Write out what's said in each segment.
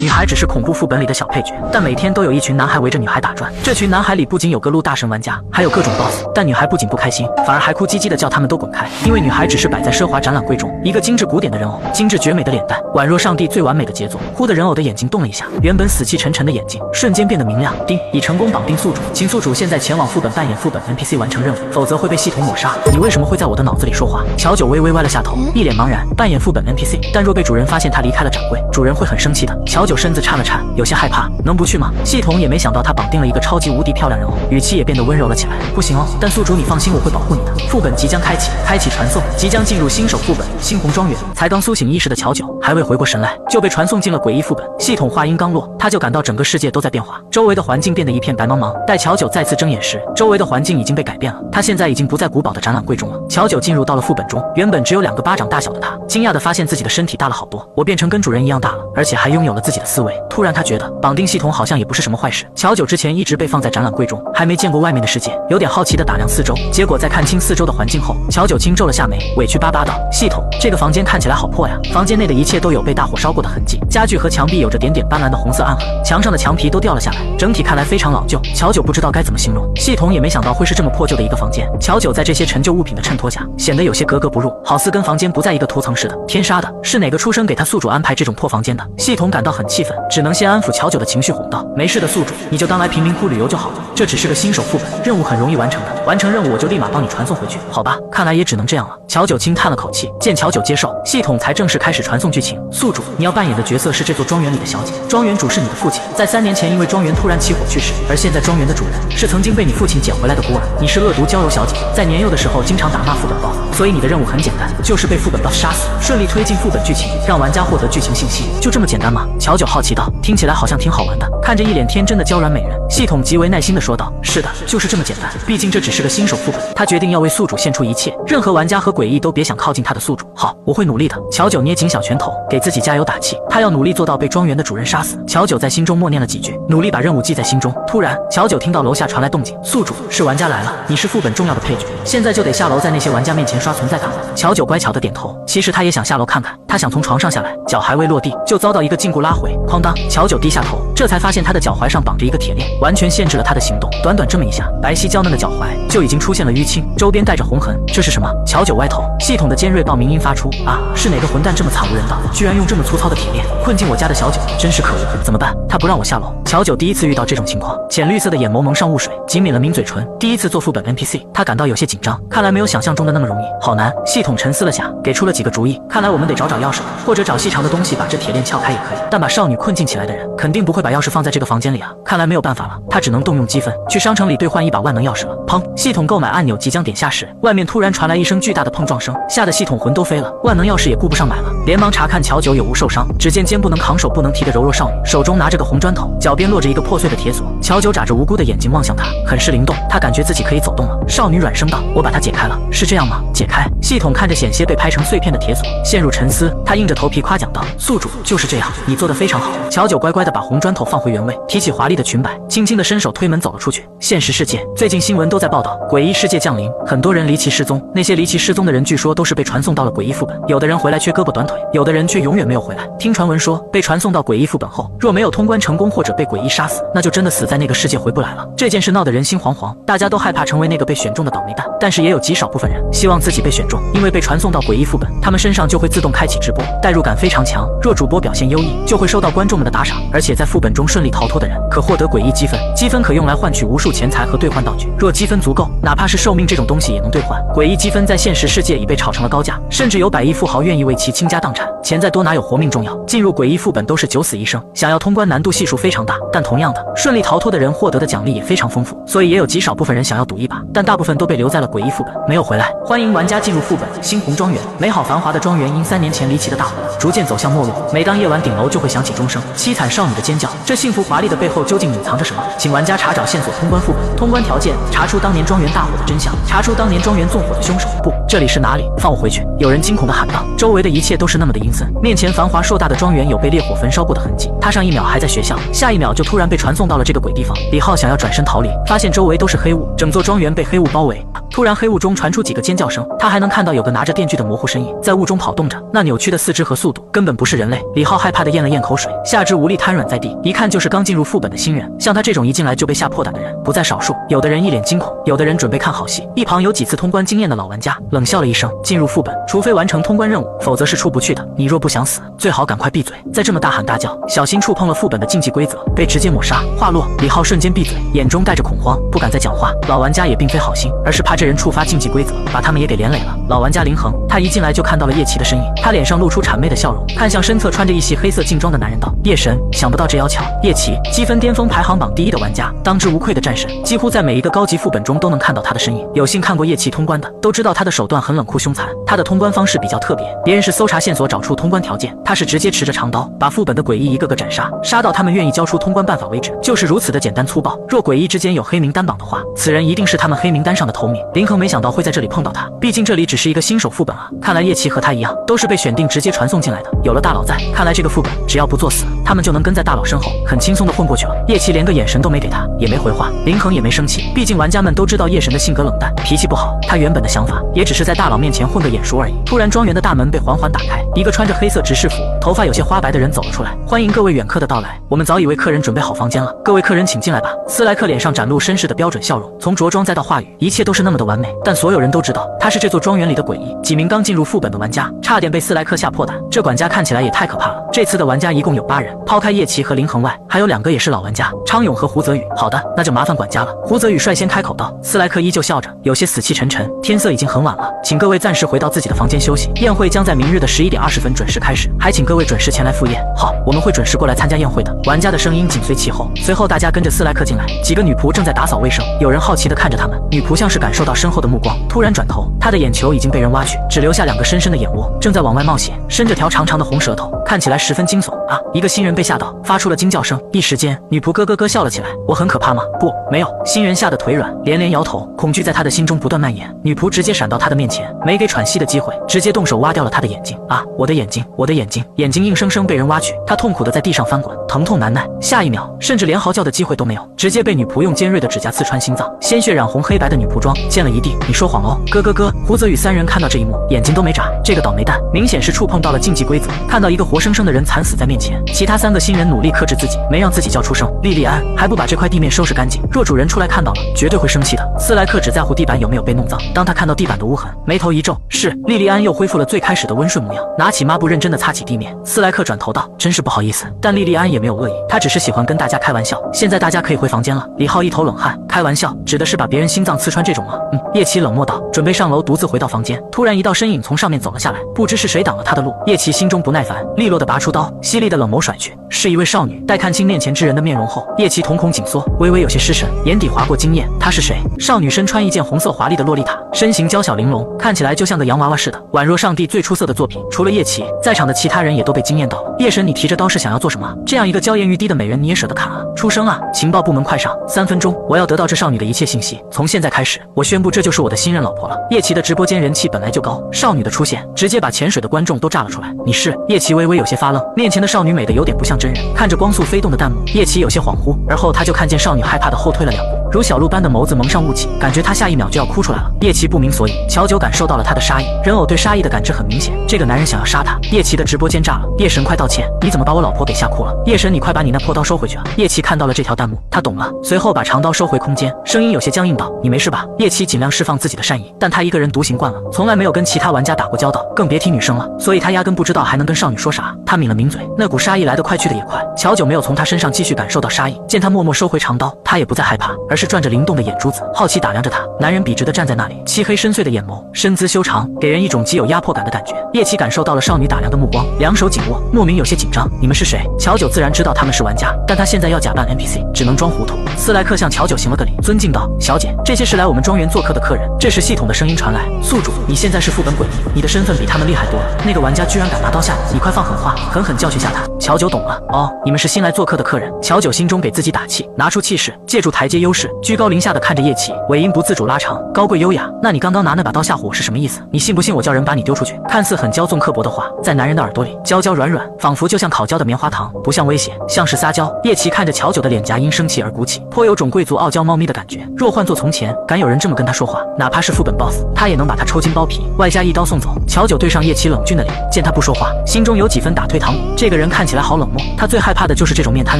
女孩只是恐怖副本里的小配角，但每天都有一群男孩围着女孩打转。这群男孩里不仅有各路大神玩家，还有各种 boss。但女孩不仅不开心，反而还哭唧唧的叫他们都滚开。因为女孩只是摆在奢华展览柜中，一个精致古典的人偶，精致绝美的脸蛋，宛若上帝最完美的杰作。忽的人偶的眼睛动了一下，原本死气沉沉的眼睛瞬间变得明亮。丁，已成功绑定宿主，请宿主现在前往副本扮演副本 NPC 完成任务，否则会被系统抹杀。你为什么会在我的脑子里说话？乔九微微歪了下头，一脸茫然。扮演副本 NPC， 但若被主人发现他离开了展柜，主人会很生气的。乔九身子颤了颤，有些害怕，能不去吗？系统也没想到他绑定了一个超级无敌漂亮人偶，语气也变得温柔了起来。不行哦，但宿主你放心，我会保护你的。副本即将开启传送，即将进入新手副本猩红庄园。才刚苏醒意识的乔九还未回过神来，就被传送进了诡异副本。系统话音刚落，他就感到整个世界都在变化，周围的环境变得一片白茫茫。待乔九再次睁眼时，周围的环境已经被改变了，他现在已经不在古堡的展览柜中了。乔九进入到了副本中，原本只有2个巴掌大小的他，惊讶地发现自己的身体大了好多。我变成跟主人一样大了，而且还拥有了自己的思维。突然他觉得绑定系统好像也不是什么坏事。乔九之前一直被放在展览柜中，还没见过外面的世界，有点好奇地打量四周。结果在看清四周的环境后，乔九轻皱了下眉，委屈巴巴道：系统，这个房间看起来好破呀。房间内的一切都有被大火烧过的痕迹，家具和墙壁有着点点斑斓的红色暗痕，墙上的墙皮都掉了下来，整体看来非常老旧。乔九不知道该怎么形容，系统也没想到会是这么破旧的一个房间。乔九在这些陈旧物品的衬托下，显得有些格格不入，好似跟房间不在一个图层似的。天杀的，是哪个书生给他宿主安排这种破房间的？系统感到很气愤，只能先安抚乔九的情绪，哄道：没事的宿主，你就当来贫民窟旅游就好了，这只是个新手副本，任务很容易完成的，完成任务我就立马帮你传送回去。好吧，看来也只能这样了。乔九轻叹了口气，见乔九接受，系统才正式开始传送剧情。宿主，你要扮演的角色是这座庄园里的小姐，庄园主是你的父亲，在3年前因为庄园突然起火去世，而现在庄园的主人是曾经被你父亲捡回来的孤儿。你是恶毒娇柔小姐，在年幼的时候经常打骂副本 boss， 所以你的任务很简单，就是被副本 boss 杀死，顺利推进副本剧情，让玩家获得剧情信息，就这么简单吗？乔九好奇道，听起来好像挺好玩的。看着一脸天真的娇软美人，系统极为耐心地说道：是的，就是这么简单，毕竟这只是个新手副本。他决定要为宿主献出一切，任何玩家和诡异都别想靠近他的宿主。好，我会努力的。乔九捏紧小拳头，给自己加油打气，他要努力做到被庄园的主人杀死。乔九在心中默念了几句，努力把任务记在心中。突然，乔九听到楼下传来动静，宿主，是玩家来了，你是副本重要的配角，现在就得下楼在那些玩家面前刷存在感了。乔九乖巧的点头，其实他也想下楼看看，他想从床上下来，脚还未落地，就遭到一个禁锢拉回，哐当！乔九低下头，这才发现他的脚踝上绑着一个铁链，完全限制了他的行动。短短这么一下，白皙娇嫩的脚踝就已经出现了淤青，周边带着红痕，这是什么？乔九歪头，系统的尖锐报名音发出：啊，是哪个混蛋这么惨无人道，居然用这么粗糙的铁链困进我家的小九，真是可恶！怎么办？他不让我下楼。乔九第一次遇到这种情况，浅绿色的眼眸蒙上雾水，紧抿了抿嘴唇。第一次做副本 NPC， 他感到有些紧张，看来没有想象中的那么容易，好难。系统沉思了下，给出了几个主意。看来我们得找钥匙了，或者找细长的东西把这铁链撬开也可以。但把少女困境起来的人，肯定不会把钥匙放在这个房间里啊。看来没有办法了，他只能动用积分去商城里兑换一把万能钥匙了。砰！系统购买按钮即将点下时，外面突然传来一声巨大的碰撞声，吓得系统魂都飞了，万能钥匙也顾不上买了，连忙查看乔九有无受伤。只见肩不能扛手不能提的柔弱少女，手中拿着个红砖头，脚边落着一个破碎的铁锁。乔九眨着无辜的眼睛望向她，很是灵动，他感觉自己可以走动了。少女软声道：我把它解开了，是这样吗？解开？系统看着险些被拍成碎片的铁锁，陷入沉思。他硬着头皮夸奖道：宿主，就是这样，你做得非常好。乔九乖乖地把红砖头放回原位，提起华丽的裙摆，轻轻地伸手推门走了出去。现实世界，最近新闻都在报道诡异世界降临，很多人离奇失踪，那些离奇失踪的人据说都是被传送到了诡异副本，有的人回来缺胳膊短腿，有的人却永远没有回来。听传闻说，被传送到诡异副本后，若没有通关成功或者被诡异杀死，那就真的死在那个世界回不来了。这件事闹得人心惶惶，大家都害怕成为那个被选中的倒霉蛋，但是也有极少部分人希望自己被选中，因为被传送到诡异副本，他们身上就会自动开启直播，代入感非常强，若主播表现优异，就会受到观众们的打赏，而且在副本中顺利逃脱的人可获得诡异积分，积分可用来换取无数钱财和兑换道具，若积分足够，哪怕是寿命这种东西也能兑换。诡异积分在现实世界已被炒成了高价，甚至有百亿富豪愿意为其倾家荡产，钱再多哪有活命重要。进入诡异副本都是九死一生，想要通关难度系数非常大，但同样的，顺利逃脱的人获得的奖励也非常丰富，所以也有极少部分人想要赌一把，但大部分都被留在了诡异副本，没有回来。欢迎玩家进入副本猩红庄园，美好繁华的庄园因3年前离奇的大火逐渐走向没落，每当夜晚顶楼就会响起钟声，凄惨少女的尖叫，这幸福华丽的背后究竟隐藏着什么？请玩家查找线索通关副本，通关条件：查出当年庄园大火的真相，查出当年庄园纵火的凶手。不，这里是哪里？放我回去！有人惊恐地喊道。周围的一切都是那么的阴森，面前繁华硕大的庄园有被烈火焚烧过的痕迹。他上一秒还在学校，下一秒就突然被传送到了这个鬼地方。李浩想要转身逃离，发现周围都是黑雾，整座庄园被黑雾包围。突然，黑雾中传出几个尖叫声，他还能看到有个拿着电锯的模糊身影在雾中跑动着，那扭曲的四肢和速度根本不是人类。李浩害怕地咽了咽口水，下肢无力瘫软在地，一看就是刚进入副本的新人。像他这种一进来就被吓破胆的人不在少数，有的人一脸惊恐，有的人准备看好戏。一旁有几次通关经验的老玩家冷笑了一声，进入副本，除非完成通关任务，否则是出不去的。你若不想死，最好赶快闭嘴。再这么大喊大叫，小心触碰了副本的竞技规则，被直接抹杀。话落，李浩瞬间闭嘴，眼中带着恐慌，不敢再讲话。老玩家也并非好心，而是怕这人触发竞技规则，把他们也给连累了。老玩家林恒，他一进来就看到了叶琪的身影，他脸上露出谄媚的笑容，看向身侧穿着一袭黑色劲装的男人道：叶神，想不到这妖巧。叶琪，积分巅峰排行榜第1的玩家，当之无愧的战神，几乎在每一个高级副本中都能看到他的身影。有幸看过叶琪通关的都知道他的手段很冷酷凶残，他的通关方式比较特别，别人是搜查线索找出通关条件，他是直接持着长刀把副本的诡异一个个斩杀，杀到他们愿意交出通关办法为止，就是如此的简单粗暴。若诡异之间有黑名单榜的话，此人一定是他们黑名单上的头名。林恒没想到会在这里碰到他，毕竟这里只是一个新手副本啊。看来叶琪和他一样，都是被选定直接传送进来的。有了大佬在，看来这个副本只要不作死，他们就能跟在大佬身后，很轻松的混过去了。叶琪连个眼神都没给他，也没回话。林恒也没生气，毕竟玩家们都知道叶神的性格冷淡，脾气不好。他原本的想法也只是在大佬面前混个眼熟而已。突然，庄园的大门被缓缓打开，一个穿着黑色执事服、头发有些花白的人走了出来。欢迎各位远客的到来，我们早已为客人准备好房间了，各位客人请进来吧。斯莱克脸上展露绅士的标准笑容，从着装再到话语，一切都是那么的完美。但所有人都知道他是这座庄园里的诡异。几名刚进入副本的玩家差点被斯莱克吓破胆，这管家看起来也太可怕了。这次的玩家一共有8人，抛开叶琪和林恒外，还有2个也是老玩家，昌勇和胡泽宇。好的，那就麻烦管家了。胡泽宇率先开口道。斯莱克依旧笑着，有些死气沉沉。天色已经很晚了，请各位暂时回到自己的房间休息，宴会将在明日的11点20分准时开始，还请各位准时前来赴宴。好，我们会准时过来参加宴会的。玩家的声音紧随其后，随后大家跟着斯莱克进来。几个女仆正在打扫卫生，有人好奇地看着他们。女仆像是感受到身后的目光，突然转头，她的眼球已经被人挖去，只留下2个深深的眼窝，正在往外冒血，伸着条长长的红舌头，看起来十分惊悚啊！一个新人被吓到，发出了惊叫声。一时间，女仆咯咯咯笑了起来。我很可怕吗？不，没有。新人吓得腿软，连连摇头，恐惧在他的心中不断蔓延。女仆直接闪到他的面前，没给喘息的机会，直接动手挖掉了他的眼睛。啊，我的眼睛，我的眼睛！眼睛硬生生被人挖去，他痛苦的在地上翻滚，疼痛难耐。下一秒，甚至连嚎叫的机会都没有，直接被女仆用尖锐的指甲刺穿心脏，鲜血染红黑白的女仆装，溅了一地。你说谎哦！咯咯咯！胡泽宇3人看到这一幕，眼睛都没眨。这个倒霉蛋，明显是触碰到了竞技规则，看到一个活生生的人惨死在面前。其他3个新人努力克制自己，没让自己叫出声。莉莉安还不把这块地面收拾干净，若主人出来看到了，绝对会生气的。斯莱克只在乎地板有没有被弄脏，当他看到地板的污痕，眉头一皱。是，莉莉安又恢复了最开始的温顺模样，拿起抹布认真的擦起地面。斯莱克转头道：真是不好意思。但莉莉安也没有恶意，她只是喜欢跟大家开玩笑。现在大家可以回房间了。李浩一头冷汗，开玩笑指的是把别人心脏刺穿这种吗？叶琪冷漠道，准备上楼独自回到房间。突然一道身影从上面走了下来，不知是谁挡了他的路。叶琪心中不耐烦，利落的拔出刀，犀利的冷眸甩去，是一位少女。待看清面前之人的面容后，叶琪瞳孔紧缩，微微有些失神，眼底划过惊艳。她是谁？少女身穿一件红色华丽的洛丽塔，身形娇小玲珑，看起来就像个洋娃娃似的，宛若上帝最出色的作品。除了叶琪，在场的其他人也都被惊艳到了。叶神，你提着刀是想要做什么？这样一个娇艳欲滴的美人，你也舍得砍啊？出声啊！情报部门快上，3分钟，我要得到这少女的一切信息。从现在开始，我宣布这就是我的新任老婆了。叶琪的直播间人气本来就高，少女的出现直接把潜水的观众都炸了出来。你是？叶琪微微有些发愣，面前的少女美得有点不像真人。看着光速飞动的弹幕，叶琪有些恍惚，而后他就看见少女害怕的后退了2步，如小鹿般的眸子蒙上雾气，感觉她下一秒就要哭出来了。叶琪不明所以，乔九感受到了她的杀意，人偶对杀意的感知很明显，这个男人想要杀她。叶琪的直播间炸了，叶神快道歉，你怎么把我老婆给吓哭了？叶神，你快把你那破刀收回去啊！叶琪看到了这条弹幕，他懂了，随后把长刀收回空间，声音有些僵硬道：你没事吧？叶琪尽量释放自己的善意，但他一个人独行惯了，从来没有跟其他玩家打过交道，更别提女生了，所以他压根不知道还能跟少女说啥。他抿了抿嘴，那股杀意来得快去得也快。乔九没有从他身上继续感受到杀意，见他默默收回长刀，他也不再害怕，而是转着灵动的眼珠子，好奇打量着他。男人笔直地站在那里，漆黑深邃的眼眸，身姿修长，给人一种极有压迫感的感觉。叶琪感受到了少女打量的目光，两手紧握，莫名有些紧张。你们是谁？乔九自然知道他们是玩家，但他现在要假扮 NPC， 只能装糊涂。斯莱克向乔九行了个礼，尊敬道：小姐，这些是来我们庄园做客的客人。这时系统的声音传来：宿主，你现在是副本诡异，你的身份比他们厉害多了。那个玩家居然敢拿刀吓你，你快放狠话，狠狠教训下他。乔九懂了，哦，你们是新来做客的客人。乔九心中给自己打气，拿出气势，借助台阶优势，视，居高临下的看着叶琪，尾音不自主拉长，高贵优雅。那你刚刚拿那把刀吓唬我是什么意思？你信不信我叫人把你丢出去？看似很骄纵刻薄的话，在男人的耳朵里娇娇软软，仿佛就像烤焦的棉花糖，不像威胁，像是撒娇。叶琪看着乔九的脸颊因生气而鼓起，颇有种贵族傲娇猫咪的感觉。若换作从前，敢有人这么跟他说话，哪怕是副本 boss， 他也能把他抽筋剥皮，外加一刀送走。乔九对上叶琪冷峻的脸，见他不说话，心中有几分打退堂鼓。这个人看起来好冷漠，他最害怕的就是这种面瘫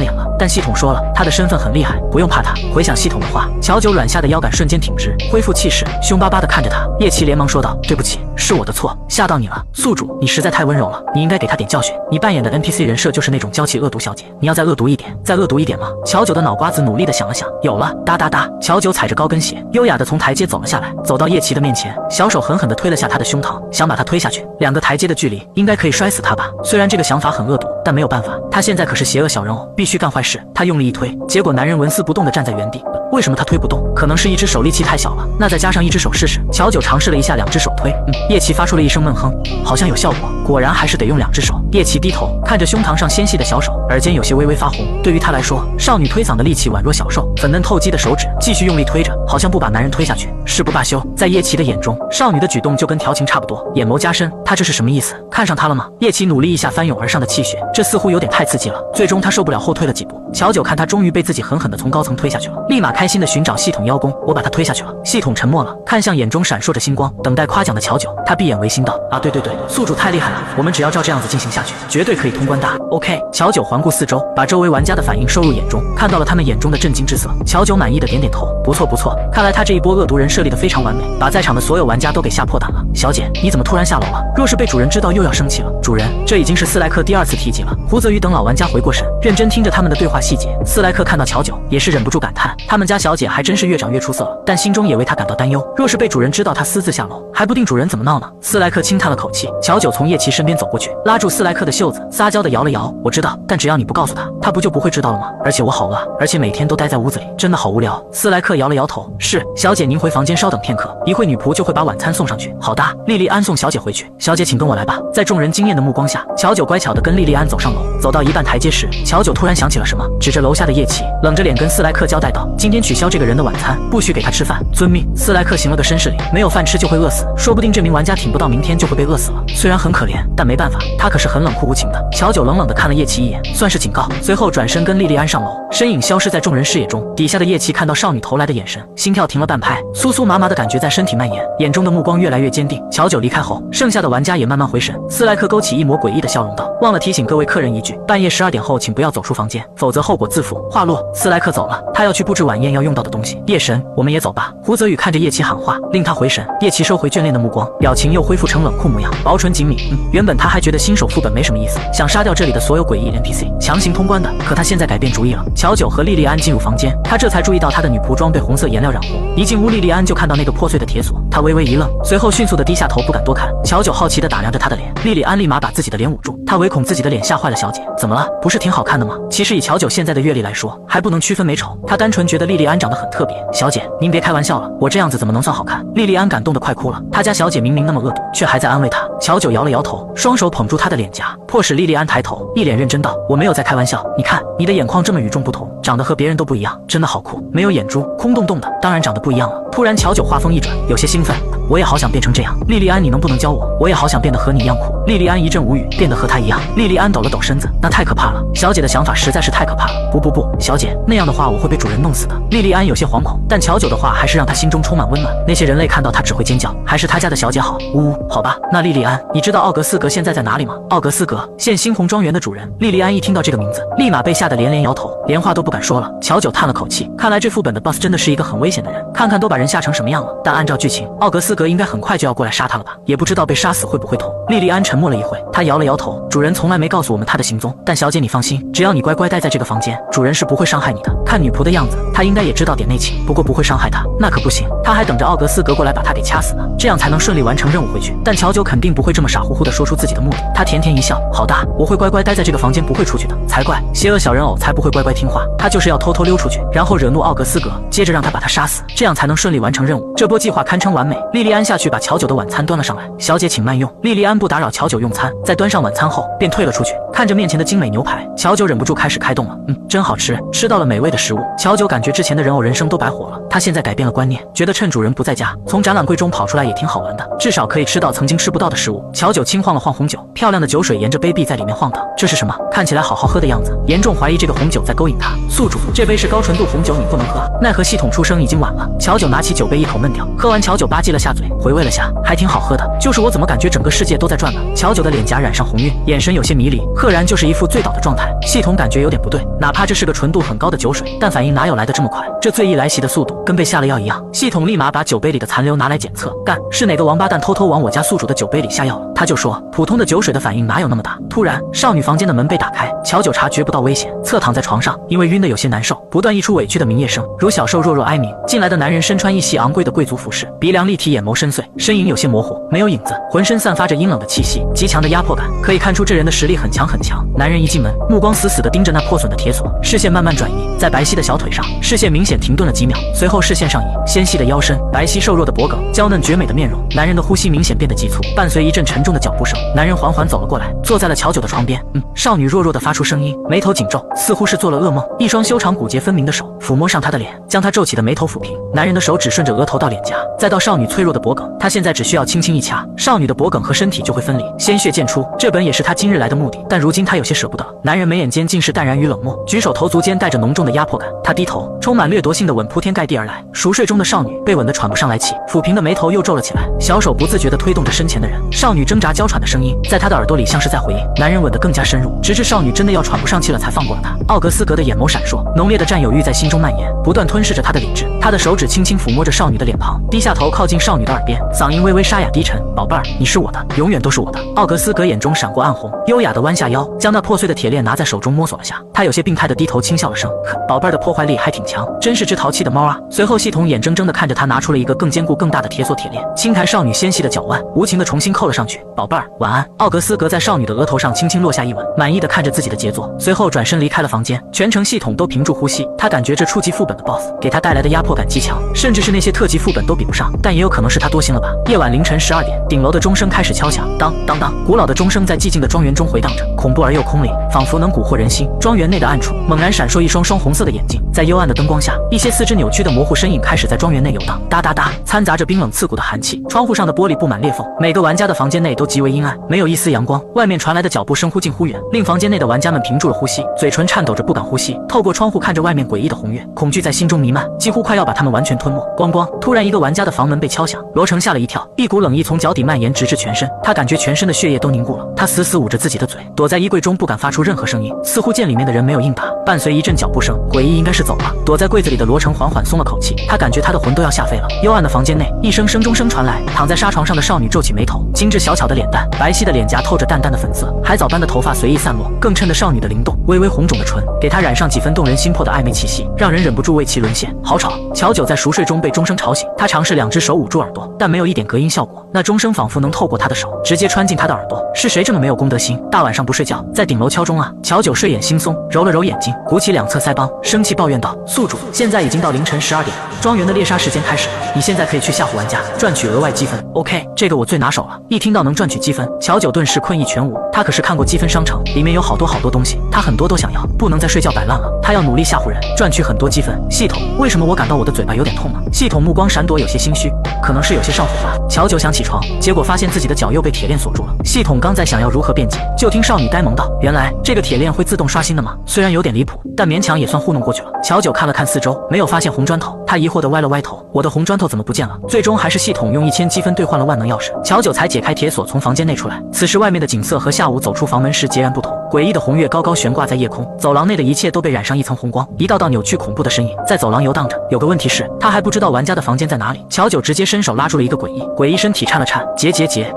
脸了。但系统说了，他的身份很厉害，不用怕他。回想系统的话，乔九软下的腰杆瞬间挺直，恢复气势，凶巴巴地看着他。叶琪连忙说道：“对不起，是我的错，吓到你了。宿主，你实在太温柔了，你应该给他点教训。你扮演的 NPC 人设就是那种娇气恶毒小姐，你要再恶毒一点，再恶毒一点吗？”乔九的脑瓜子努力地想了想，有了，哒哒哒。乔九踩着高跟鞋，优雅地从台阶走了下来，走到叶琪的面前，小手狠狠地推了下他的胸膛，想把他推下去。2个台阶的距离，应该可以摔死他吧？虽然这个想法很恶毒，但没有办法，他现在可是邪恶小人偶，必须干坏事。他用力一推，结果男人纹丝不动地站在原地。为什么他推不动？可能是一只手力气太小了，那再加上一只手试试。乔九尝试了一下2只手推，叶琪发出了一声闷哼，好像有效果，果然还是得用2只手。叶琪低头看着胸膛上纤细的小手，耳尖有些微微发红。对于他来说，少女推搡的力气宛若小兽，粉嫩透肌的手指继续用力推着，好像不把男人推下去誓不罢休。在叶琪的眼中，少女的举动就跟调情差不多，眼眸加深，他这是什么意思？看上他了吗？叶琪努力一下翻涌而上的气血，这似乎有点太刺激了。最终他受不了，后退了几步。乔九看他终于被自己狠狠地从高层推下去了，立马开心地寻找系统邀功，我把他推下去了。系统沉默了，看向眼中闪烁着星光，等待夸奖的乔九。他闭眼违心道：“啊，对，宿主太厉害了，我们只要照这样子进行下去，绝对可以通关的。OK。”乔九环顾四周，把周围玩家的反应收入眼中，看到了他们眼中的震惊之色。乔九满意的点点头，不错，看来他这一波恶毒人设立的非常完美，把在场的所有玩家都给吓破胆了。小姐，你怎么突然下楼了？若是被主人知道又要生气了。主人，这已经是斯莱克第2次提及了。胡泽宇等老玩家回过神，认真听着他们的对话细节。斯莱克看到乔九，也是忍不住感叹，他们家小姐还真是越长越出色了，但心中也为她感到担忧。若是被主人知道她私自下楼，还不定主人怎么闹呢。斯莱克轻叹了口气，乔九从叶琪身边走过去，拉住斯莱克的袖子，撒娇的摇了摇，我知道，但只要你不告诉他，他不就不会知道了吗？而且我好饿，而且每天都待在屋子里，真的好无聊。斯莱克摇了摇头，是，小姐您回房间稍等片刻，一会女仆就会把晚餐送上去。好的，莉莉安送小姐回去，小姐请跟我来吧。在众人惊艳的目光下，乔九乖巧地跟莉莉安走上楼，走到一半台阶时，乔九突然想起了什么，指着楼下的叶琪，冷着脸跟斯莱克交代道：“今天取消这个人的晚餐，不许给他吃饭。”遵命。斯莱克行了个绅士礼，没有饭吃就会饿死，说不定这名玩家挺不到明天就会被饿死了。虽然很可怜，但没办法，他可是很冷酷无情的。乔九冷冷地看了叶琪一眼，算是警告，随后转身跟莉莉安上楼，身影消失在众人视野中。底下的叶琪看到少女投来的眼神，心跳停了半拍，酥酥麻麻的感觉在身体蔓延，眼中的目光越来越坚定。乔九离开后，剩下的玩家也慢慢回神。斯莱克勾起一抹诡异的笑容道：“忘了提醒各位客人一句，半夜12点后请不要走出房间，否则后果自负。”话落，斯莱克走了，他要去布置晚宴要用到的东西。夜神，我们也走吧。胡泽宇看着叶琪喊话，令他回神。叶琪收回眷恋的目光，表情又恢复成冷酷模样，薄唇紧抿。原本他还觉得新手副本没什么意思，想杀掉这里的所有诡异 NPC， 强行通关的。可他现在改变主意了。乔九和莉莉安进入房间，他这才注意到他的女仆装被红色颜料染红。一进屋，莉莉安就看到那个破碎的铁锁，他微微一愣，随后迅速的低下头，不敢多看。乔九好奇的打量着他的脸，莉莉安立马把自己的脸捂住，他唯恐自己的脸吓坏了小姐。怎么了？不是挺好看的吗？其实以乔九现在的阅历来说，还不能区分美丑，他单纯觉得莉莉安长得很特别。小姐，您别开玩笑了，我这样子怎么能算好看？莉莉安感动得快哭了，他家小姐明明那么恶毒，却还在安慰她。乔九摇了摇头，双手捧住她的脸颊，迫使莉莉安抬头，一脸认真道：“我没有在开玩笑，你看你的眼眶这么与众不同，长得和别人都不一样，真的好酷，没有眼珠，空洞洞的，当然长得不一样了。”突然乔九话锋一转，有些兴奋，我也好想变成这样。莉莉安，你能不能教我？我也好想变得和你一样酷。莉莉安一阵无语，变得和她一样。莉莉安抖了抖身子，那太可怕了，小姐的想法实在是太可怕了。不，小姐，那样的话我会被主人弄死的。莉莉安有些惶恐，但乔九的话还是让她心中充满温暖。那些人类看到她只会尖叫，还是她家的小姐好。呜，好吧，那莉莉安，你知道奥格斯格现在在哪里吗？奥格斯格，现猩红庄园的主人。莉莉安一听到这个名字，立马被吓得连连摇头，连话都不敢说了。乔九叹了口气，看来这副本的 boss 真的是一个很危险的人，看看都把人吓成什么样了。但按照剧情，奥格斯格应该很快就要过来杀他了吧？也不知道被杀死会不会痛。莉莉安沉默了一会，她摇了摇头，主人从来没告诉我们他的行踪，但小姐你放心，只要你乖乖待在这个房间，主人是不会伤害你的。看女仆的样子，她应该也知道点内情，不过不会伤害她。那可不行，她还等着奥格斯格过来把她给掐死呢，这样才能顺利完成任务回去。但乔九肯定不会这么傻乎乎的说出自己的目的，他甜甜一笑，好的，我会乖乖待在这个房间，不会出去的，才怪，邪恶小人偶才不会乖乖听话，他就是要偷偷溜出去，然后惹怒奥格斯格，接着让他把他杀死，这样才能顺利完成任务。这波计划堪称完美。莉莉莉安下去把乔九的晚餐端了上来。小姐请慢用。莉莉安不打扰乔九用餐，在端上晚餐后便退了出去。看着面前的精美牛排，乔九忍不住开始开动了。真好吃。吃到了美味的食物，乔九感觉之前的人偶人生都白活了。他现在改变了观念，觉得趁主人不在家，从展览柜中跑出来也挺好玩的，至少可以吃到曾经吃不到的食物。乔九轻晃了晃红酒，漂亮的酒水沿着杯壁在里面晃荡。这是什么？看起来好好喝的样子，严重怀疑这个红酒在勾引他。宿主，这杯是高纯度红酒，你不能喝。奈何系统出声已经晚了。乔九拿起酒杯一口闷掉，喝完乔九吧唧了下嘴，回味了下，还挺好喝的。就是我怎么感觉整个世界都在转呢？乔九的脸颊染上红晕，眼神有些迷离，赫然就是一副醉倒的状态。系统感觉有点不对，哪怕这是个纯度很高的酒水，但反应哪有来得这么快？这醉意来袭的速度跟被下了药一样。系统立马把酒杯里的残留拿来检测，干，是哪个王八蛋偷偷往我家宿主的酒杯里下药了？他就说普通的酒水的反应哪有那么大？突然，少女房间的门被打开，乔九察觉不到危险，侧躺在床上，因为晕得有些难受，不断溢出委屈的鸣咽声，如小兽弱弱哀鸣。进来的男人身穿一袭昂贵的贵族服饰，鼻梁立体，眼眸深邃，身影有些模糊，没有影子，浑身散发着阴冷的气息，极强的压迫感，可以看出这人的实力很强很强。男人一进门，目光死死地盯着那破损的铁锁，视线慢慢转移，在白皙的小腿上，视线明显停顿了几秒，随后视线上移，纤细的腰身，白皙瘦弱的脖颈，娇嫩绝美的面容。男人的呼吸明显变得急促，伴随一阵沉重的脚步声，男人缓缓走了过来，坐在了乔九的床边。少女弱弱地发出声音，眉头紧皱，似乎是做了噩梦。一双修长骨节分明的手抚摸上她的脸，将她皱起的眉头抚平。男人的手只顺着额头到脸颊，再到少女脆弱的脖颈，他现在只需要轻轻一掐，少女的脖颈和身体就会分离，鲜血溅出。这本也是他今日来的目的，但如今他有些舍不得。男人眉眼间尽是淡然与冷漠，举手投足间带着浓重的压迫感。他低头，充满掠夺性的吻铺天盖地而来。熟睡中的少女被吻得喘不上来气，抚平的眉头又皱了起来，小手不自觉地推动着身前的人。少女挣扎娇喘的声音在他的耳朵里像是在回应。男人吻得更加深入，直至少女真的要喘不上气了才放过了他。奥格斯格的眼眸闪烁，浓烈的占有欲在心中蔓延，不断吞噬着他的理智。他的手指轻轻抚摸着少女的脸庞，低下头靠近少女的耳边，嗓音微微沙哑低沉：“宝贝儿，你是我的，永远都是我的。”奥格斯格眼中闪过暗红，优雅地弯下腰，将那破碎的铁链拿在手中摸索了下。他有些病态地低头轻笑了声：“宝贝儿的破坏力还挺强，真是只淘气的猫啊。”随后系统眼睁睁地看着他拿出了一个更坚固更大的铁锁铁链，轻抬少女纤细的脚腕，无情地重新扣了上去。“宝贝儿，晚安。”奥格斯格在少女的额头上轻轻落下一吻，满意地看着自己的杰作，随后转身离开了房间。全程系统都屏住呼吸，他感觉这初级副本的 BOSS 给他带来的压迫感极强，甚至是那些特级副本都比不上，但也有可能是他多心了吧。夜晚凌晨12点，顶楼的钟声开始敲响，当当当，古老的钟声在寂静的庄园中回荡着，恐怖而又空灵，仿佛能蛊惑人心。庄园内的暗处猛然闪烁一双双红色的眼睛，在幽暗的灯光下，一些四肢扭曲的模糊身影开始在庄园内游荡，哒哒哒，掺杂着冰冷刺骨的寒气。窗户上的玻璃布满裂缝，每个玩家的房间内都极为阴暗，没有一丝阳光。外面传来的脚步声忽近忽远，令房间内的玩家们屏住了呼吸，嘴唇颤抖着不敢呼吸。透过窗户看着外面诡异的红月，恐惧在心中弥漫，几乎快要把他们完全吞没。咣咣，突然一个玩家的房门被敲响，罗成吓了一跳，一股冷意从脚底蔓延直至全身，他感觉全身的血液都凝固了。他死死捂着自己的嘴，躲在衣柜中不敢发出任何声音，似乎见里面的人没有应答。伴随一阵脚步声，诡异应该是走了。躲在柜子里的罗成缓缓松了口气，他感觉他的魂都要吓飞了。幽暗的房间内，一声声钟声传来，躺在沙床上的少女皱起眉头，精致小巧的脸蛋，白皙的脸颊透着淡淡的粉色，海藻般的头发随意散落，更衬得少女的灵动。微微红肿的唇给她染上几分动人心魄的暧昧气息，让人忍不住为其沦陷。好吵！乔九在熟睡中被钟声吵醒，他尝试两只手捂住耳朵，但没有一点隔音效果。那钟声仿佛能透过他的手，直接穿进他的耳朵。是谁这么没有公德心？大晚上不睡觉，在顶楼敲钟啊！乔九睡眼惺忪，揉了揉眼睛，鼓起两侧腮帮，生气抱怨道：“宿主，现在已经到凌晨12点了，庄园的猎杀时间开始了，你现在可以去吓唬玩家，赚取额外积分。OK， 这个我最拿手了。”一听到能赚取积分，乔九顿时困意全无。他可是看过积分商城，里面有好多好多东西，他很多都想要，不能再睡觉摆烂了。他要努力吓唬人，赚取很多积分。系统，为什么我感到我的嘴巴有点痛呢？系统目光闪躲，有些心虚，可能是有些上火吧。乔九想起床，结果发现自己的脚又被铁链锁住了。系统刚在想要如何辩解，就听少女呆萌道：“原来这个铁链会自动刷新的吗？虽然有点离谱，但勉强也算糊弄过去了。”乔九看了看四周，没有发现红砖头，他疑惑地歪了歪头：“我的红砖头怎么不见了？”最终还是系统用1000积分兑换了万能钥匙，乔九才解开铁锁，从房间内出来。此时外面的景色和下午走出房门时截然不同，诡异的红月高高悬挂在夜空，走廊内的一切都被染上一层红光，一道道扭曲恐怖的身影在走廊游荡着。有个问题是，他还不知道玩家的房间在哪里。乔九直接伸手拉住了一个诡异，诡异身体颤了颤，结。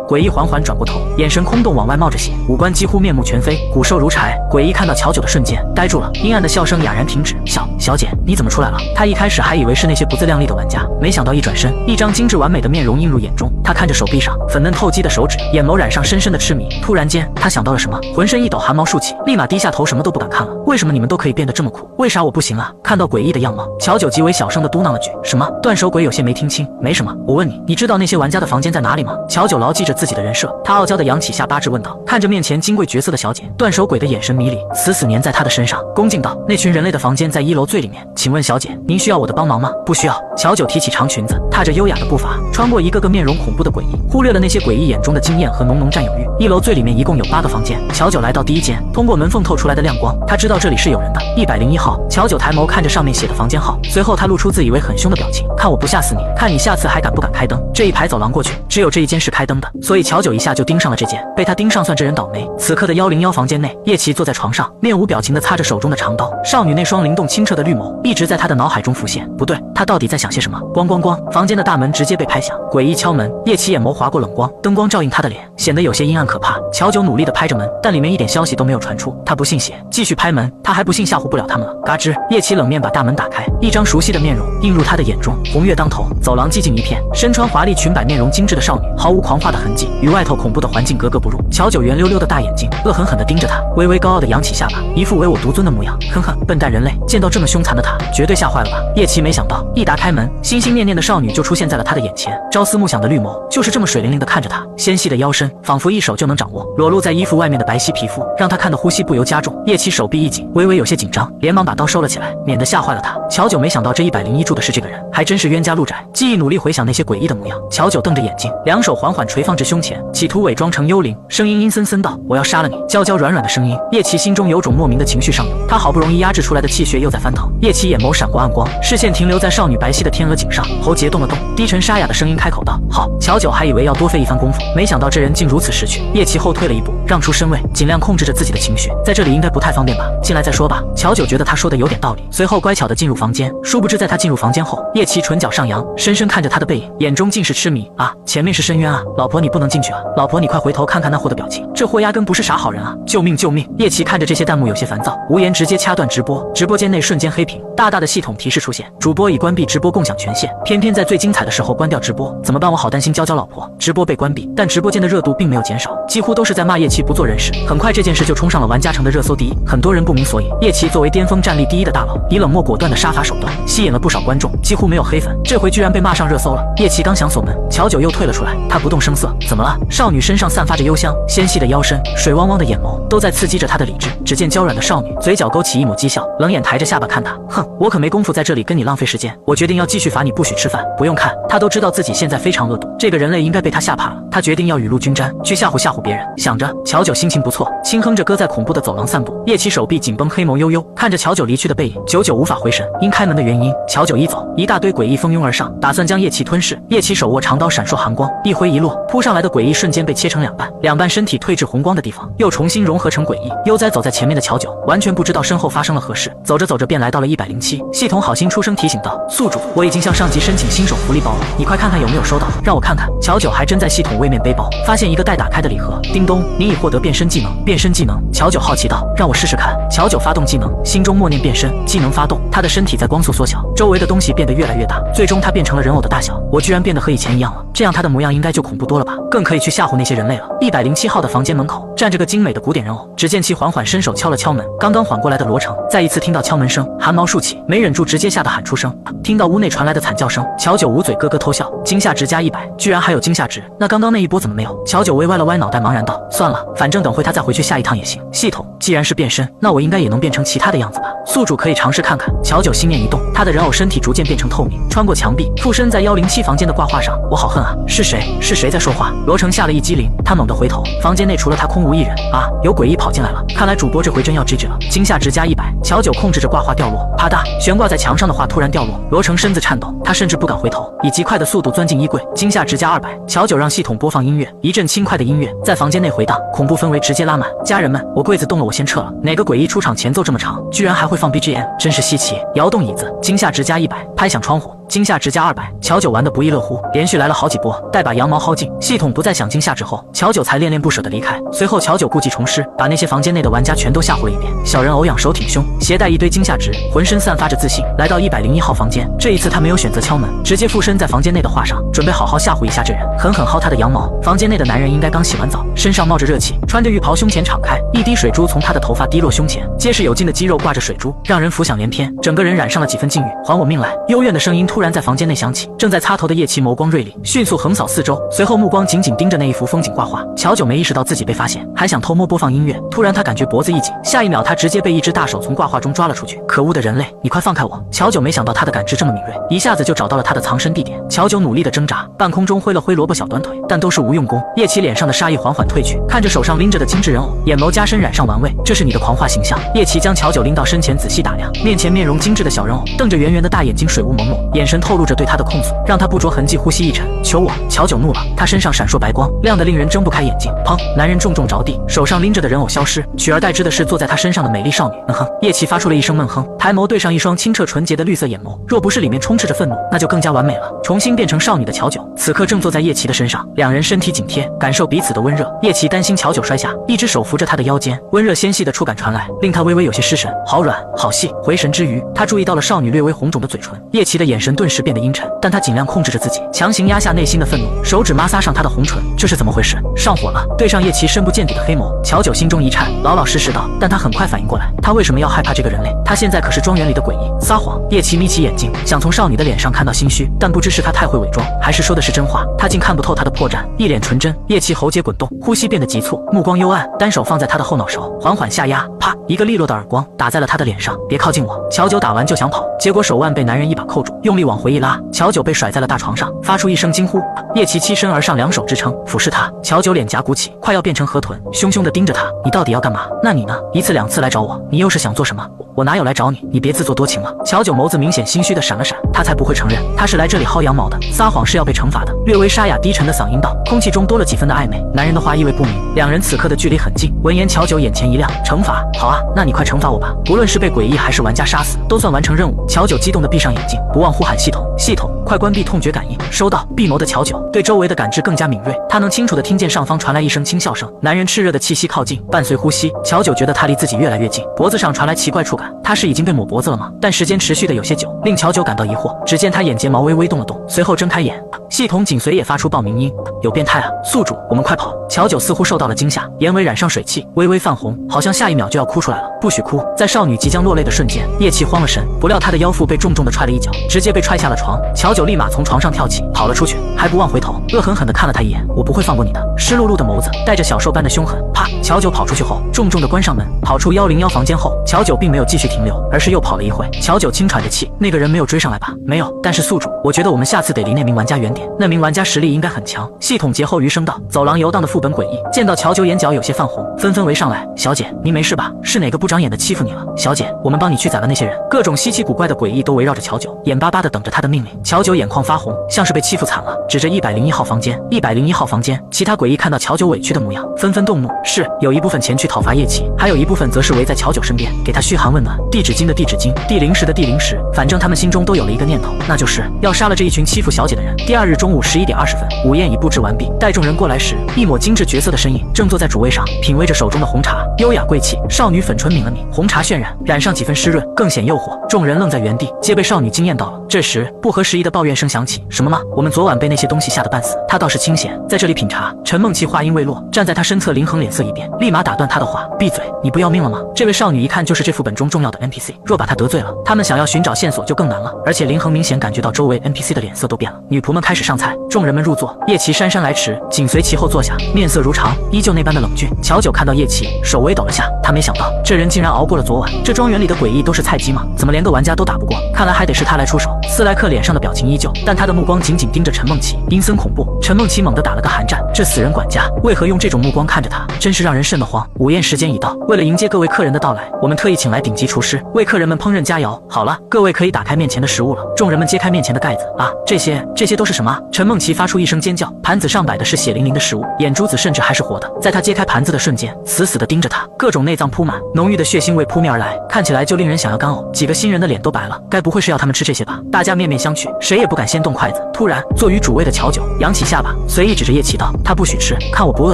诡异缓缓转过头，眼神空洞，往外冒着血，五官几乎面目全非，骨瘦如柴。诡异看到乔九的瞬间呆住了，阴暗的笑声哑然停止。小姐，你怎么出来了？他一开始还以为是那些不自量力的玩家，没想到一转身，一张精致完美的面容映入眼中，他看着手臂上粉嫩透肌的手指，眼眸染上深深的痴迷。突然间，他想到了什么，浑身一抖，汗毛竖起，立马低下头，什么都不敢看了。为什么你们都可以变得这么酷，为啥我不行啊？看到诡异的样貌，乔九极为小声的嘟囔了句什么？断手鬼有些没听清。没什么，我问你，你知道那些玩家的房间在哪里吗？乔九牢记着自己的人设，他傲娇的扬起下巴质问道。看着面前金贵绝色的小姐，断手鬼的眼神迷离，死死粘在她的身上，恭敬道：那群人类的房间在1楼最里面，请问小姐，您需要我的帮忙吗？不需要。乔九提起长裙子，踏着优雅的步伐，穿过一个个面容恐怖的诡异，忽略了那些诡异眼中的惊艳和浓浓占有欲。1楼最里面一共有8个房间，乔九来到第1间，通过门缝透出来的亮光，他知道这里是有人的。101号。乔九抬眸看着上面写的房间号，随后他露出自以为很凶的表情，看我不吓死你，看你下次还敢不敢开灯。这一排走廊过去，只有这一间是开灯的，所以乔九一下就盯上了这间。被他盯上算这人倒霉。此刻的101房间内，叶琪坐在床上，面无表情地擦着手中的长刀，少女那双灵动清澈的绿眸一直在他的脑海中浮现。不对，他到底在想些什么？咣咣咣，房间的大门直接被拍响，诡异敲门。叶琪眼眸划过冷光，灯光照映他的脸，显得有些阴暗可怕。乔九努力地拍着门，但里面一点消息都没有传出。他不信邪，继续拍门，他还不信吓唬不了他们了。嘎吱，叶琪冷面把大门打开，一张熟悉的面容映入他的眼中，红月当头，走廊寂静一片，身穿华丽裙摆、面容精致的少女毫无狂化的痕迹，与外头恐怖的环境格格不入。乔九圆溜溜的大眼睛恶狠狠地盯着他，微微高傲地扬起下巴，一副唯我独尊的模样。哼哼，笨蛋人类，见到这么凶残的他，绝对吓坏了吧？叶琪没想到，一打开门，心心念念的少女就出现在了他的眼前，朝思暮想的绿眸就是这么水灵灵地看着他，纤细的腰身仿佛一手就能掌握，裸露在衣服外面的白皙皮肤让他看得呼吸不由加重。叶琪手臂一紧，微微有些紧张，连忙把刀收了起来，免得吓坏了他。乔九没想到这101住的是这个人，还真是冤家路窄。记忆努力回想那些诡异的模样，乔九瞪着眼睛，两手缓缓垂放至胸前，企图伪装成幽灵，声音阴森森道：我要杀了你。娇娇软软的声音，叶琪心中有种莫名的情绪上涌，他好不容易压制出来的气血又在翻腾。叶琪眼眸闪过暗光，视线停留在少女白皙的天鹅颈上，喉结动了动，低沉沙哑的声音开口道：好。乔九还以为要多费一番功夫，没想到这人竟如此识趣。叶琪后退了一步，让出身位，尽量控制着自己的情绪，在这里应该不太方便吧，进来再说吧。乔九觉得他说的有点道理，随后乖巧地进入房间。殊不知在他进入房间后，叶琪唇角上扬，深深看着他的背影，眼中尽是痴迷。啊，前面是深渊啊，老婆你不能进去啊，老婆你快回头看看那货的表情，这货压根不是啥好人啊，救命救命！叶琪看着这些弹幕有些烦躁，无言直接掐断直播。直播间内瞬间黑屏，大大的系统提示出现，主播已关闭直播共享权限，偏偏在最精彩的时候关掉直播，怎么办？我好担心娇娇老婆。直播被关闭，但直播间的热度并没有减少，几乎都是在骂叶琪不做人事。很快这件事就冲上了玩家城的热搜第一，很多人不明所以。叶琪作为巅峰战力第一的大佬，以冷漠果断的杀伐手段吸引了不少观众，几乎没有黑粉，这回居然被骂上热搜了。叶琪刚想锁门，乔九又退了出来，他不动声色。怎么了？少女身上散发着幽香，纤细的腰身，水汪汪的眼眸都在刺激着他的理智。只见娇软的少女嘴角勾起一抹讥笑，冷眼抬着下巴看他，哼，我可没工夫在这里跟你浪费时间，我决定要继续罚你不许吃饭。不用看，他都知道自己现在非常恶毒，这个人类应该被他吓怕了。他决定要雨露均沾，去吓唬吓唬别人。想着，乔九心情不错，轻哼着歌在恐怖的走廊散步。叶琪手臂紧绷，黑眸悠悠，看着乔九离去的背影，久久无法回神。因开门的原因，乔九一走，一大堆诡异蜂拥而上，打算将叶琪吞噬。叶琪手握长刀，闪烁寒光，一挥一落，扑上来的诡异瞬间被切成两半，两半身体退至红光的地方，又重新融合成诡异。悠哉走在前面的乔九完全不知道身后发生了何事，走着走着便来到了107。系统好心出声提醒道：宿主，我已经向上级申请新手福利包了，你快看看有没有收到，让我看看。乔九还真在系统位面背包发现一个待打开的礼盒，叮咚，您已获得变身技能。变身技能，乔九好奇道：让我试试看。乔九发动技能，心中默念变身，技能发动，他的身体在光速缩小，周围的东西变得越来越大，最终他变成了人偶的大小。我居然变得和以前一样了，这样他的模样应该就恐怖多了吧，更可以去吓唬那些人类了。107号的房间门口站着个精美的古典人偶，只见其缓缓伸手敲了敲门，刚刚缓过来的罗成再一次听到敲门声，汗毛竖起，没忍住直接吓得喊出声。听到屋内传来的惨叫声，乔九捂嘴咯咯偷笑，惊吓值加100，居然还有惊吓值，那刚刚那一波怎么没有？乔九微歪了歪脑袋，茫然道：算了，反正等会他再回去下一趟也行。系统既然是变身，那我应该也能变成其他的样子吧，宿主可以尝试看看。乔九心念一动，他的人偶身体逐渐变成透明，穿过墙壁附身在107房间的挂画上。我好恨啊，是谁？是谁在说话？罗成吓了一激灵，他猛地回头，房间内除了他空无一人。啊，有诡异跑进来了，看来主播这回真要 GG 了。惊吓值加100，乔九控制着挂画掉落，啪嗒，悬挂在墙上的画突然掉落，罗成身子颤抖，他甚至不敢回头，以极快的速度钻进衣柜。惊吓值加200，乔九让系统播放音乐，一阵轻快的音乐在房间内回荡，恐怖氛围直接拉满。家人们，我柜子动了，我先撤了。哪个诡异出场前奏这么长，居然还会放 BGM， 真是稀奇。摇动椅子，惊吓值加100，拍响窗户。惊吓值加200。乔九玩得不亦乐乎，连续来了好几波，待把羊毛薅尽，系统不再响惊吓之后，乔九才恋恋不舍地离开。随后乔九故技重施，把那些房间内的玩家全都吓唬了一遍。小人偶仰首挺胸，携带一堆惊吓值，浑身散发着自信，来到101号房间。这一次他没有选择敲门，直接附身在房间内的画上，准备好好吓唬一下这人，狠狠薅他的羊毛。房间内的男人应该刚洗完澡，身上冒着热气，穿着浴袍，胸前敞开，一滴水珠从他的头发滴落胸前，结实有劲的肌肉挂着水珠，让人浮想联翩，整个人染上了几分禁欲。还我命来！幽怨的声音突然在房间内响起。正在擦头的叶奇眸光锐利，迅速横扫四周，随后目光紧紧盯着那一幅风景挂画。乔九没意识到自己被发现，还想偷摸播放音乐，突然他感觉脖子一紧，下一秒他直接被一只大手从挂画中抓了出去。可恶的人类，你快放开我！乔九没想到他的感知这么敏锐，一下子就找到了他的藏身地点。乔九努力的挣扎，半空中挥了挥萝卜小短腿，但都是无用功。叶奇脸上的杀意缓缓褪去，看着手上拎着的精致人偶，眼眸加深染上玩味。这是你的狂化形象？叶奇将乔九拎到身前仔细打量，面前面容精致的小人偶，瞪着圆圆的大眼睛，水雾朦胧，眼神透露着对他的控诉，让他不着痕迹呼吸一沉。求我！乔九怒了，他身上闪烁白光，亮得令人睁不开眼睛。砰！男人重重着地，手上拎着的人偶消失，取而代之的是坐在他身上的美丽少女。哼！叶奇发出了一声闷哼，抬眸对上一双清澈纯洁的绿色眼眸，若不是里面充斥着愤怒，那就更加完美了。重新变成少女的乔九，此刻正坐在叶奇的身上，两人身体紧贴，感受彼此的温热。叶奇担心乔九摔下，一只手扶着他的腰间，温热纤细的触感传来，令他微微有些失神。好软，好细。回神之余，他注意到了少女略微红肿的嘴唇。叶奇的眼神顿时变得阴沉，但他尽量控制着自己，强行压下内心的愤怒，手指摩挲上她的红唇。这是怎么回事？上火了？对上叶奇深不见底的黑眸，乔九心中一颤，老老实实道，但他很快反应过来，他为什么要害怕这个人类？他现在可是庄园里的诡异。撒谎！叶奇眯起眼睛，想从少女的脸上看到心虚，但不知是他太会伪装，还是说的是真话，他竟看不透他的破绽，一脸纯真。叶奇喉结滚动，呼吸变得急促，目光幽暗，单手放在他的后脑勺，缓缓下压，啪，一个利落的耳光打在了他的脸上。别靠近我！乔九打完就想跑，结果手腕被男人一把扣住，用力往回一拉，乔九被甩在了大床上，发出一声惊呼。叶奇欺身而上，两手支撑，俯视他。乔九脸颊鼓起，快要变成河豚，凶凶地盯着他。你到底要干嘛？那你呢？一次两次来找我，你又是想做什么？我哪有来找你？你别自作多情了。乔九眸子明显心虚地闪了闪，他才不会承认他是来这里薅羊毛的，撒谎是要被惩罚的。略微沙哑低沉的嗓音道，空气中多了几分的暧昧。男人的话意味不明，两人此刻的距离很近。闻言，乔九眼前一亮，惩罚？好啊，那你快惩罚我吧，不论是被诡异还是玩家杀死，都算完成任务。乔九激动地闭上眼睛，不忘呼喊系统，系统快关闭痛觉感应。收到。闭眸的乔九对周围的感知更加敏锐，他能清楚地听见上方传来一声轻笑声，男人炽热的气息靠近，伴随呼吸，乔九觉得他离自己越来越近，脖子上传来奇怪触感，他是已经被抹脖子了吗？但时间持续的有些久，令乔九感到疑惑。只见他眼睫毛微微动了动，随后睁开眼，系统紧随也发出报名音，有变态啊！宿主，我们快跑！乔九似乎受到了惊吓，眼尾染上水汽，微微泛红，好像下一秒就要哭出来了。不许哭！在少女即将落泪的瞬间，叶奇慌了神，不料他的腰腹被重重地踹了一脚，直接被踹下了床。乔九立马从床上跳起，跑了出去，还不忘回头，恶狠狠地看了他一眼，我不会放过你的！湿漉漉的眸子带着小兽般的凶狠。啪！乔九跑出去后，重重地关上门，跑出101房间后，乔九并没有继续停留，而是又跑了一会。乔九轻喘着气，那个人没有追上来吧？没有，但是宿主，我觉得我们下次得离那名玩家远点，那名玩家实力应该很强。系统劫后余生道。走廊游荡的副本诡异，见到乔九眼角有些泛红，纷纷围上来。小姐，您没事吧？是哪个不长眼的欺负你了？小姐，我们帮你驱宰了那些人。各种稀奇古怪的诡异都围绕着乔九，眼巴巴地等着他的命令。乔九眼眶发红，像是被欺负惨了，指着101号房间。101号房间，其他诡异看到乔九委屈的模样，纷纷动怒。是，有一部分前去讨伐叶奇，还有一部分则是围在乔九身边，给他嘘寒问暖。地址金的地址金，地灵石的地灵石，反正他们心中都有了一个念头，那就是要杀了这一群欺负小姐的人。第二日中午11点20分，午宴已布置完毕。待众人过来时，一抹精致绝色的身影正坐在主位上，品味着手中的红茶，优雅贵气。少女粉唇抿了抿，红茶渲染，染上几分湿润，更显诱惑。众人愣在原地，皆被少女惊艳到了。这时，不合时宜的抱怨声响起：“什么吗？我们昨晚被那些东西吓得半死，他倒是清闲，在这里品茶。”陈梦琪话音未落，站在他身侧林恒脸色一变，立马打断他的话：“闭嘴！你不要命了吗？”这位少女一看就是这副本中重要的 NPC， 若把她得罪了，他们想要寻找线索就更难了。而且林恒明显感觉到周围 NPC 的脸色都变了。女仆们开始上菜，众人们入座，叶奇姗姗来迟，紧随其后坐下，面色如常，依旧那般的冷峻。乔九看到叶奇，手微抖了下，他没想到这人竟然熬过了昨晚。这庄园里的诡异都是菜鸡吗？怎么连个玩家都打不过？看来还得是他来出手。斯莱克脸上的表情依旧，但他的目光紧紧盯着陈梦琪，阴森恐怖。陈梦琪猛地打了个寒战，这死人管家为何用这种目光看着他？真是让人瘆得慌。午宴时间已到，为了迎接各位客人的到来，我们特意请来顶级厨师为客人们烹饪佳肴。好了，各位可以打开面前的食物了。众人们揭开面前的盖子，啊，这些都是什么？陈梦琪发出一声尖叫，盘子上摆的是血淋淋的食物，眼珠子甚至还是活的。在他揭开盘子的瞬间，死死地盯着他。他，各种内脏铺满，浓郁的血腥味扑面而来，看起来就令人想要干呕。几个新人的脸都白了，该不会是要他们吃这些吧？大家面面相觑，谁也不敢先动筷子。突然，坐于主位的乔九扬起下巴，随意指着叶奇道：“他不许吃，看我不饿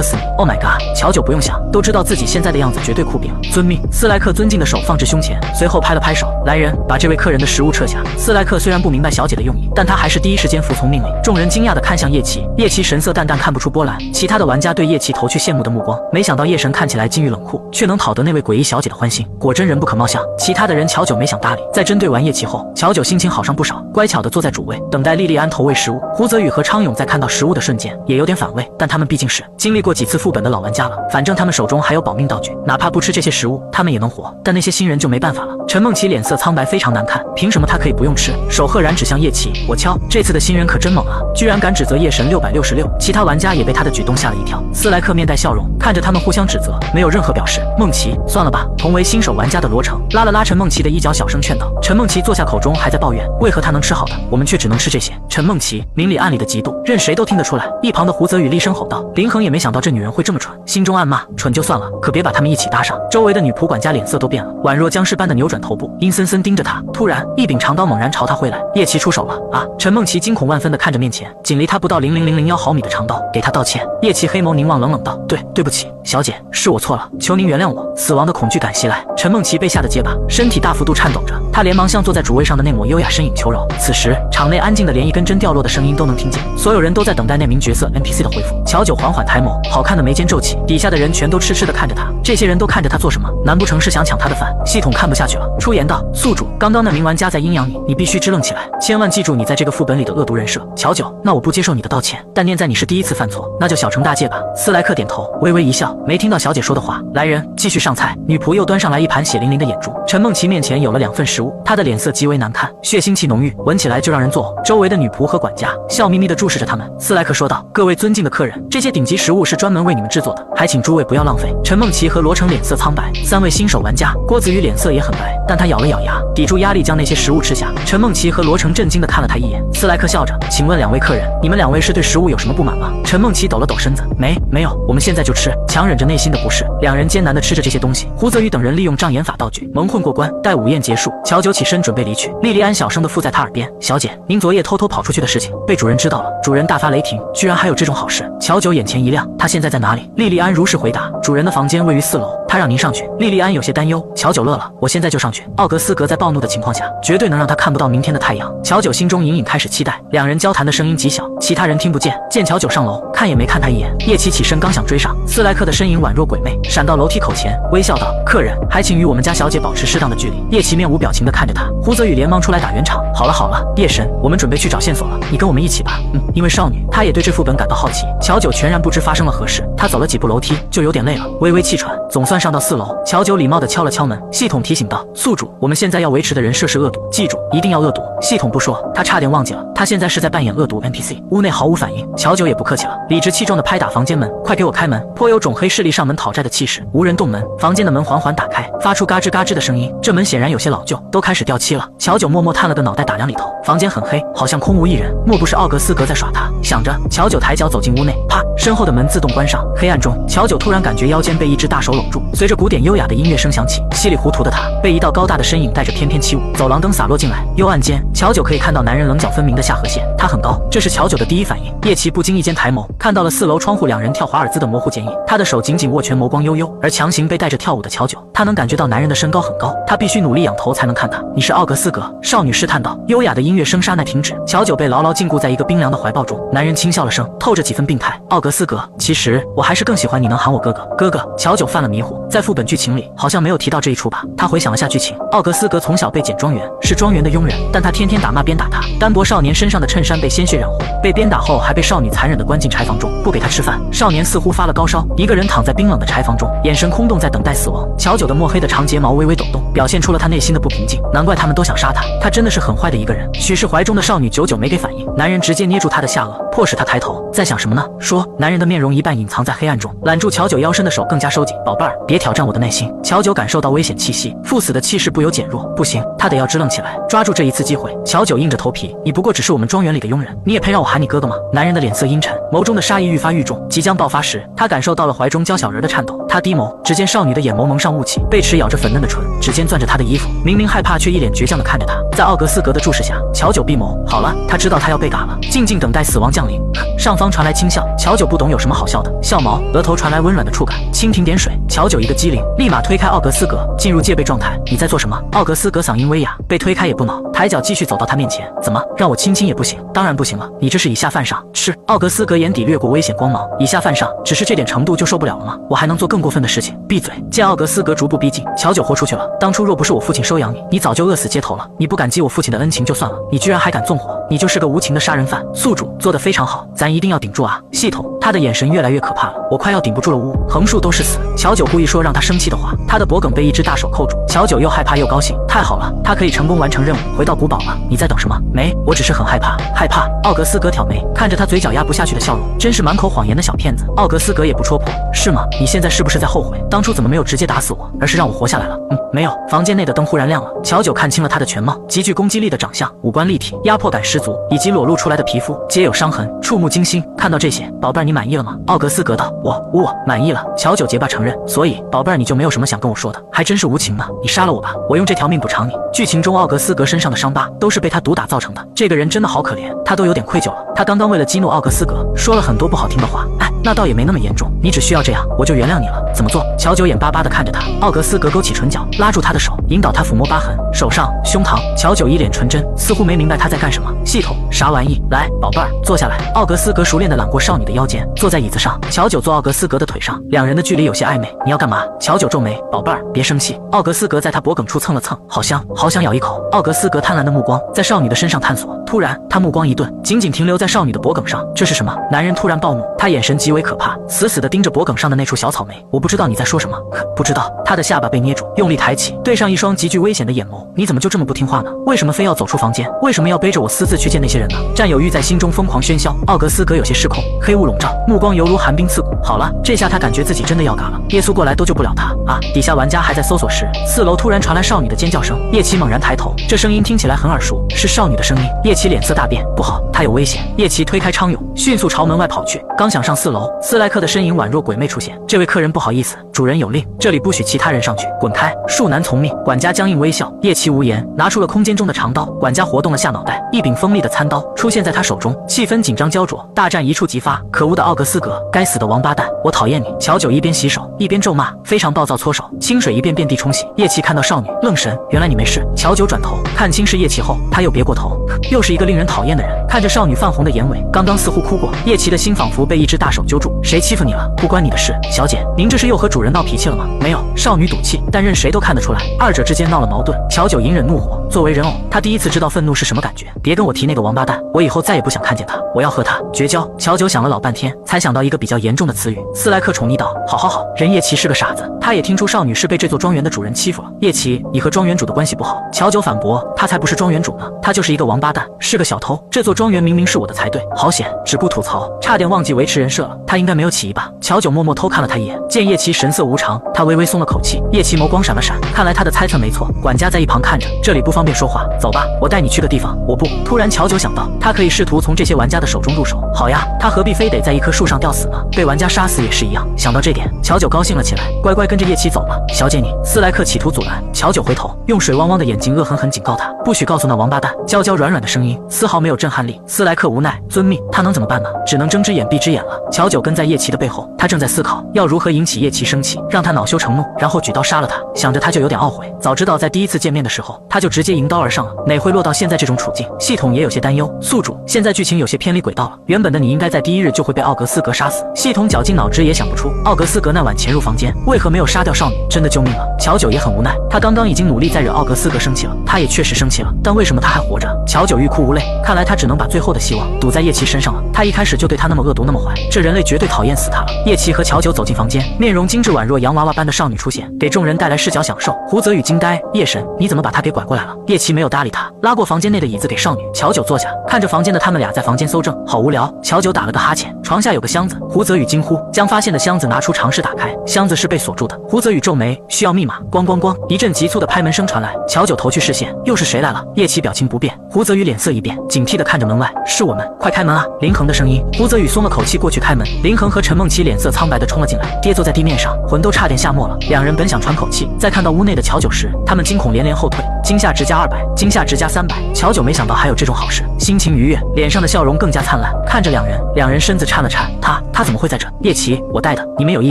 死你 ！”Oh my god！ 乔九不用想，都知道自己现在的样子绝对酷毙了。遵命！斯莱克尊敬的手放至胸前，随后拍了拍手：“来人，把这位客人的食物撤下。”斯莱克虽然不明白小姐的用意，但他还是第一时间服从命令。众人惊讶地看向叶奇，叶奇神色淡淡，看不出波澜。其他的玩家对叶奇投去羡慕的目光，没想到叶神看起来禁欲冷酷，却能讨得那位诡异小姐的欢心，果真人不可貌相。其他的人乔九没想搭理。在针对完叶奇后，乔九心情好上不少，乖巧地坐在主位，等待莉莉安投喂食物。胡泽宇和昌永在看到食物的瞬间也有点反胃，但他们毕竟是经历过几次副本的老玩家了，反正他们手中还有保命道具，哪怕不吃这些食物，他们也能活。但那些新人就没办法了。陈梦琪脸色苍白，非常难看，凭什么他可以不用吃？手赫然指向叶奇，我敲。这次的新人可真猛啊，居然敢指责叶神666。其他玩家也被他的举动吓了一跳。斯莱克面带笑容，看着他们互相指责，没有任何表示。梦琪，算了吧。同为新手玩家的罗成拉了拉陈梦琪的衣角，小声劝道。陈梦琪坐下，口中还在抱怨，为何他能吃好的，我们却只能吃这些？陈梦琪明里暗里的嫉妒，任谁都听得出来。一旁的胡泽宇厉声吼道。林恒也没想到这女人会这么蠢，心中暗骂，蠢就算了，可别把他们一起搭上。周围的女仆管家脸色都变了，宛若僵尸般的扭转头部，阴森森盯着他。突然，一柄长刀猛然朝他挥来，叶奇出手了啊！陈梦琪惊恐万分地看着面前仅离他不到0.0001毫米的长刀，给他道歉。叶奇黑眸凝望，冷冷道：“对不起，小姐，是我错了，求您原谅我。”死亡的恐惧感袭来，陈梦琪被吓得结巴，身体大幅度颤抖着，她连忙向坐在主位上的那抹优雅身影求饶。此时，场内安静的连一根针掉落的声音都能听见，所有人都在等待那名角色 NPC 的回复。乔九缓缓抬眸，好看的眉间皱起，底下的人全都痴痴地看着他。这些人都看着他做什么？难不成是想抢他的饭？系统看不下去了，出言道：“宿主，刚刚那名玩家在阴阳你，你必须支棱起来，千万记住你在这个副本里的恶毒人设。”乔九，那我不接受你的道歉，但念在你是第一次犯错，那就小惩大戒吧。斯莱克点头，微微一笑，没听到小姐说的话。来人，继续上菜。女仆又端上来一盘血淋淋的眼珠。陈梦琪面前有了2份食物，她的脸色极为难看，血腥气浓郁，闻起来就让人作呕。周围的女仆和管家笑眯眯地注视着他们。斯莱克说道：“各位尊敬的客人，这些顶级食物是专门为你们制作的，还请诸位不要浪费。”陈梦琪和罗成脸色苍白，3位新手玩家，郭子瑜脸色也很白，但他咬了咬牙，抵住压力将那些食物吃下。陈梦琪和罗成震惊地看了他一眼。斯莱克笑着：“请问2位客人，你们2位是对食物有什么不满吗？”陈梦琪抖了抖身子：“没有，我们现在就吃。”强忍着内心的不适，2人艰难地吃着这些东西。胡泽宇等人利用障眼法道具蒙混过关。待午宴结束，乔九起身准备离去，莉莉安小声地附在他耳边：“小姐，您昨夜偷偷跑出去的事情被主人知道了，主人大发雷霆，居然还有这种好事。”乔九眼前一亮，他现在在哪里？莉莉安如实回答：“主人的房间位于4楼，他让您上去。”莉莉安有些担忧。乔九乐了：“我现在就上去。”奥格斯格在暴怒的情况下，绝对能让他看不到明天的太阳。乔九心中隐隐开始期待。2人交谈的声音极小，其他人听不见。见乔九上楼，看也没看他一眼。叶奇起身刚想追上，斯莱克的身影宛若鬼魅，闪到楼梯口前，微笑道：“客人，还请与我们家小姐保持适当的距离。”叶奇面无表情地看着他。胡泽宇连忙出来打圆场：“好了，叶神，我们准备去找线索了，你跟我们一起吧。”因为少女，她也对这副本感到好奇。乔九全然不知发生了何事，他走了几步楼梯就有点累了，微微气喘，总算上到4楼。乔九礼貌地敲了敲门，系统提醒道：“宿主，我们现在要维持的人设是恶毒，记住，一定要恶毒。”系统不说，他差点忘记了，他现在是在扮演恶毒 NPC。屋内毫无反应，乔九也不客气了，理直气壮地拍打房间门：“快给我开门！”颇有种黑势力上门讨债的气势。无人动门，房间的门缓缓打开，发出嘎吱嘎吱的声音。这门显然有些老旧，都开始掉漆了。乔九默默探了个脑袋打量里头，房间很黑，好像空无一人，莫不是奥格斯格在耍他？想着，乔九抬脚走进屋内，啪，身后的门自动关上。黑暗中，乔九突然感觉腰间被一只大手搂住，随着古典优雅的音乐声响起，稀里糊涂的他被一道高大的身影带着翩翩起舞。走廊灯洒落进来，幽暗间，乔九可以看到男人棱角分明的下颌线，他很高，这是乔九的第一反应。叶奇不经意间抬眸，看到了4楼窗户2人跳华尔兹的模糊剪影，他的手紧紧握拳，眸光悠悠，而强行被带着跳舞的乔九，他能感觉到男人的身高很高，他必须努力仰头才能看他。“你是奥格斯格？”少女试探道。优雅的音乐声刹那停止，乔九被牢牢禁锢在一个冰凉的怀抱中。男人轻笑了声，透着几分病态：“奥格斯格，其实我还是更喜欢你能喊我哥哥。”哥哥。乔九犯了迷糊，在副本剧情里好像没有提到这一出吧？他回想了下剧情，奥格斯格从小被捡庄园，是庄园的佣人，但他天天打骂鞭打他。单薄少年身上的衬衫被鲜血染红，被鞭打后还被少女残忍地关进柴房中，不给他吃饭。少年似乎发了高烧，一个人躺在冰冷的柴房中，眼神空洞，在等待死亡。乔九的墨黑的长睫毛微微抖动，表现出了他内心的不平静。难怪他们都想杀他，他真的是很坏的一个人。许是怀中的少女久久没给反应，男人直接捏住她的下颚，迫使她抬头。在想什么呢？说。男人的面容一半隐藏在黑暗中，揽住乔九腰身的手更加收紧。“宝贝儿，别挑战我的耐心。”乔九感受到危险气息，赴死的气势不由减弱。不行，他得要支棱起来，抓住这一次机会。乔九硬着头皮：“你不过只是我们庄园里的佣人，你也配让我喊你哥哥吗？”男人的脸色阴沉，眸中的杀意愈发愈重，即将爆发时，他感受到了怀中娇小人的颤抖。他低低眸，只见少女的眼眸蒙上雾气，贝齿咬着粉嫩的唇，指尖攥着她的衣服，明明害怕，却一脸倔强地看着她。在奥格斯格的注视下，乔九闭眸。好了，他知道他要被嘎了，静静等待死亡降临。上方传来轻笑，乔九不懂有什么好笑的，笑毛，额头传来温软的触感，蜻蜓点水。乔九一个机灵，立马推开奥格斯格，进入戒备状态。你在做什么？奥格斯格嗓音微哑，被推开也不恼，抬脚继续走到他面前。怎么，让我亲亲也不行？当然不行了，你这是以下犯上。是。奥格斯格眼底掠过危险光芒，以下犯上，只是这点程度就受不了了吗？我还能做更过分的事情。闭嘴！见奥格斯格逐步逼近，乔九豁出去了。当初若不是我父亲收养你，你早就饿死街头了。你不感激我父亲的恩情就算了，你居然还敢纵火，你就是个无情的杀人犯。宿主做得非常好，咱一定要顶住啊！系统，他的眼神越来越可怕了，我快要顶不住了。呜，横竖都是死。乔九故意说让他生气的话，他的脖颈被一只大手扣住。乔九又害怕又高兴，太好了，他可以成功完成任务，回到古堡了。你在等什么？没，我只是很害怕。害怕？奥格斯格挑眉，看着他嘴角压不下去的笑容，真是满口谎言的小骗子。奥格斯格也不戳破，是吗？你现在是不是在后悔当初怎么没有直接打死我，而是让我活下来了？没有。房间内的灯忽然亮了，乔九看清了他的全貌，极具攻击力的长相，五官立体，压迫感十足，以及裸露出来的皮肤皆有伤痕，触目惊心。看到这些，宝贝儿，你满意了吗？奥格斯格道。我满意了。乔九结巴承认。所以，宝贝儿，你就没有什么想跟我说的？还真是无情呢。你杀了我吧，我用这条命补偿你。剧情中奥格斯格身上的伤疤都是被他毒打造成的，这个人真的好可怜，他都有点愧疚了。他刚刚为了激怒奥格斯格，说了很多不好听的话。哎，那倒也没那么严重，你只需要这样，我就原谅你了。怎么做？乔九眼巴巴地看着他。奥格斯格勾起唇角，拉住他的手，引导他抚摸疤痕，手上、胸膛。乔九一脸纯真，似乎没明白他在干什么。系统，啥玩意？来，宝贝儿，坐下来。奥格斯格熟练地揽过少女的腰间，坐在椅子上。乔九坐奥格斯格的腿上，两人的距离有些暧昧。你要干嘛？乔九皱眉。宝贝儿，别生气。奥格斯格在他脖颈处蹭了蹭，好香，好想咬一口。奥格斯格贪婪的目光在少女的身上探索，突然他目光一顿，紧紧停留在少女的脖颈上。这是什么？男人突然暴怒，他眼神极为可怕，死死地盯着脖颈上的那处小草莓。我不知道你在说什么。不知道。他的下巴被捏住，用力抬起，对上一双极具危险的眼眸。你怎么就这么不听话呢？为什么非要走出房间？为什么要背着我私自去见那些人呢？占有欲在心中疯狂喧嚣，奥格斯格有些失控，黑雾笼罩，目光犹如寒冰刺骨。好了，这下他感觉自己真的要嘎了。耶稣过来都救不了他啊！底下玩家还在搜索时，4楼突然传来少女的尖叫声。叶奇猛然抬头，这声音听起来很耳熟，是少女的声音。叶奇脸色大变，不好，他有危险！叶奇推开昌永，迅速朝门外跑去。刚想上4楼，斯莱克的身影宛若鬼魅出现。这位客人不好意思，主人有令，这里不许其他人上去，滚开！恕难从命。管家僵硬微笑，叶奇无言，拿出了空间中的长刀。管家活动了下脑袋，一柄锋利的餐刀出现在他手中，气氛紧张焦灼，大战一触即发。可恶的奥格斯格，该死的王八蛋，我讨厌你！乔九一边洗手一边咒骂，非常暴躁搓手，清水一遍遍地冲洗。叶奇看到少女，愣神，原来你没事。乔九转头看清是叶奇后，他又别过头，又是一个令人讨厌的人。看着少女泛红的眼尾，刚刚似乎哭过，叶奇的心仿佛被一只大手揪住。谁欺负你了？不关你的事。小姐，您这是又和主人闹脾气了吗？没有。少女赌气，但任谁都看得出来，二者之间闹了矛盾。乔九隐忍怒火，作为人偶，他第一次知道愤怒是什么感觉。别跟我提那个王八蛋，我以后再也不想看见他，我要和他绝交。乔九想了老半天，才想到一个比较严重的词语。斯莱克宠溺道：好，人叶奇是个傻子，他也听出少女是被这座庄园的主人欺负了。叶奇，你和庄园主的关系不好。乔九反驳，他才不是庄园主呢，他就是一个王八蛋，是个小偷。这座庄园明明是我的才对，好险，只顾吐槽，差点忘记维持人设了。他应该没有起疑吧？乔九默默偷看了他一眼，见叶奇神色无常，他微微松了口气。叶奇眸光闪了闪，看来他的猜测没错。管家在一旁看着，这里不方便说话，走吧，我带你去个地方。我不。突然乔九想到，他可以试图从这些玩家的手中入手。好呀，他何必非得在一棵树上吊死呢？被玩家杀死也是一样。想到这点，乔九高兴了起来，乖乖跟着叶奇走了。小姐你，斯莱克企图阻拦，乔九回头，用水汪汪的眼睛恶狠狠警告他，不许告诉那王八蛋。娇娇软软的声音，丝毫没有震撼力。斯莱克无奈，遵命，他能怎么办呢？只能睁只眼闭只眼了。乔九跟在叶奇的背后，他正在思考要如何引起叶奇生气，让他恼羞成怒，然后举刀杀了他。想着他就有点懊悔，早知道在第一次见面的时候，他就直接迎刀而上了，哪会落到现在这种处境？系统也有些担忧。宿主，现在剧情有些偏离轨道了，原本的你应该在第一日就会被奥格斯格杀死。系统绞尽脑汁也想不出，奥格斯格那晚潜入房间，为何没有杀掉少女？真的救命了。乔九也很无奈，他刚刚已经努力在惹奥格斯格生气了，他也确实生气了，但为什么他还活着？乔九欲哭无泪，看来他只能把最后的希望赌在叶奇身上了。他一开始就对他那么恶毒那么坏，这人类绝对讨厌死他了。叶奇和乔九走进房间，面容精致宛若洋娃娃般的少女出现，给众人带来视角享受。胡泽宇惊呆，叶神，你怎么把他给拐过来了？叶琪没有搭理他，拉过房间内的椅子给少女乔九坐下，看着房间的他们俩在房间搜证，好无聊。乔九打了个哈欠，床下有个箱子。胡泽宇惊呼，将发现的箱子拿出尝试打开，箱子是被锁住的。胡泽宇皱眉，需要密码。咣咣咣，一阵急促的拍门声传来，乔九投去视线，又是谁来了？叶琪表情不变，胡泽宇脸色一变，警惕地看着门外，是我们，快开门啊！林恒的声音。胡泽宇松了口气过去开门，林恒和陈梦琪脸色苍白地冲了进来，跌坐在地面上，魂都差点吓没了。两人本想喘口气，在看到屋内的乔九时，他们惊恐连连后退，惊吓值加200，惊吓值加300。乔九没想到还有这种好事，心情愉悦，脸上的笑容更加灿烂，看着两人身子颤了颤。他怎么会在这？叶琪，我带的，你们有意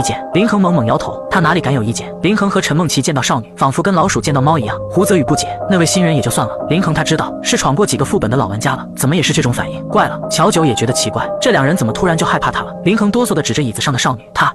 见？林恒猛猛摇头，他哪里敢有意见？林恒和陈梦琪见到少女，仿佛跟老鼠见到猫一样。胡泽宇不解，那位新人也就算了，林恒他知道是闯过几个副本的老玩家了，怎么也是这种反应，怪了。乔九也觉得奇怪，这两人怎么突然就害怕他了？林恒哆嗦地指着椅子上的少女，他。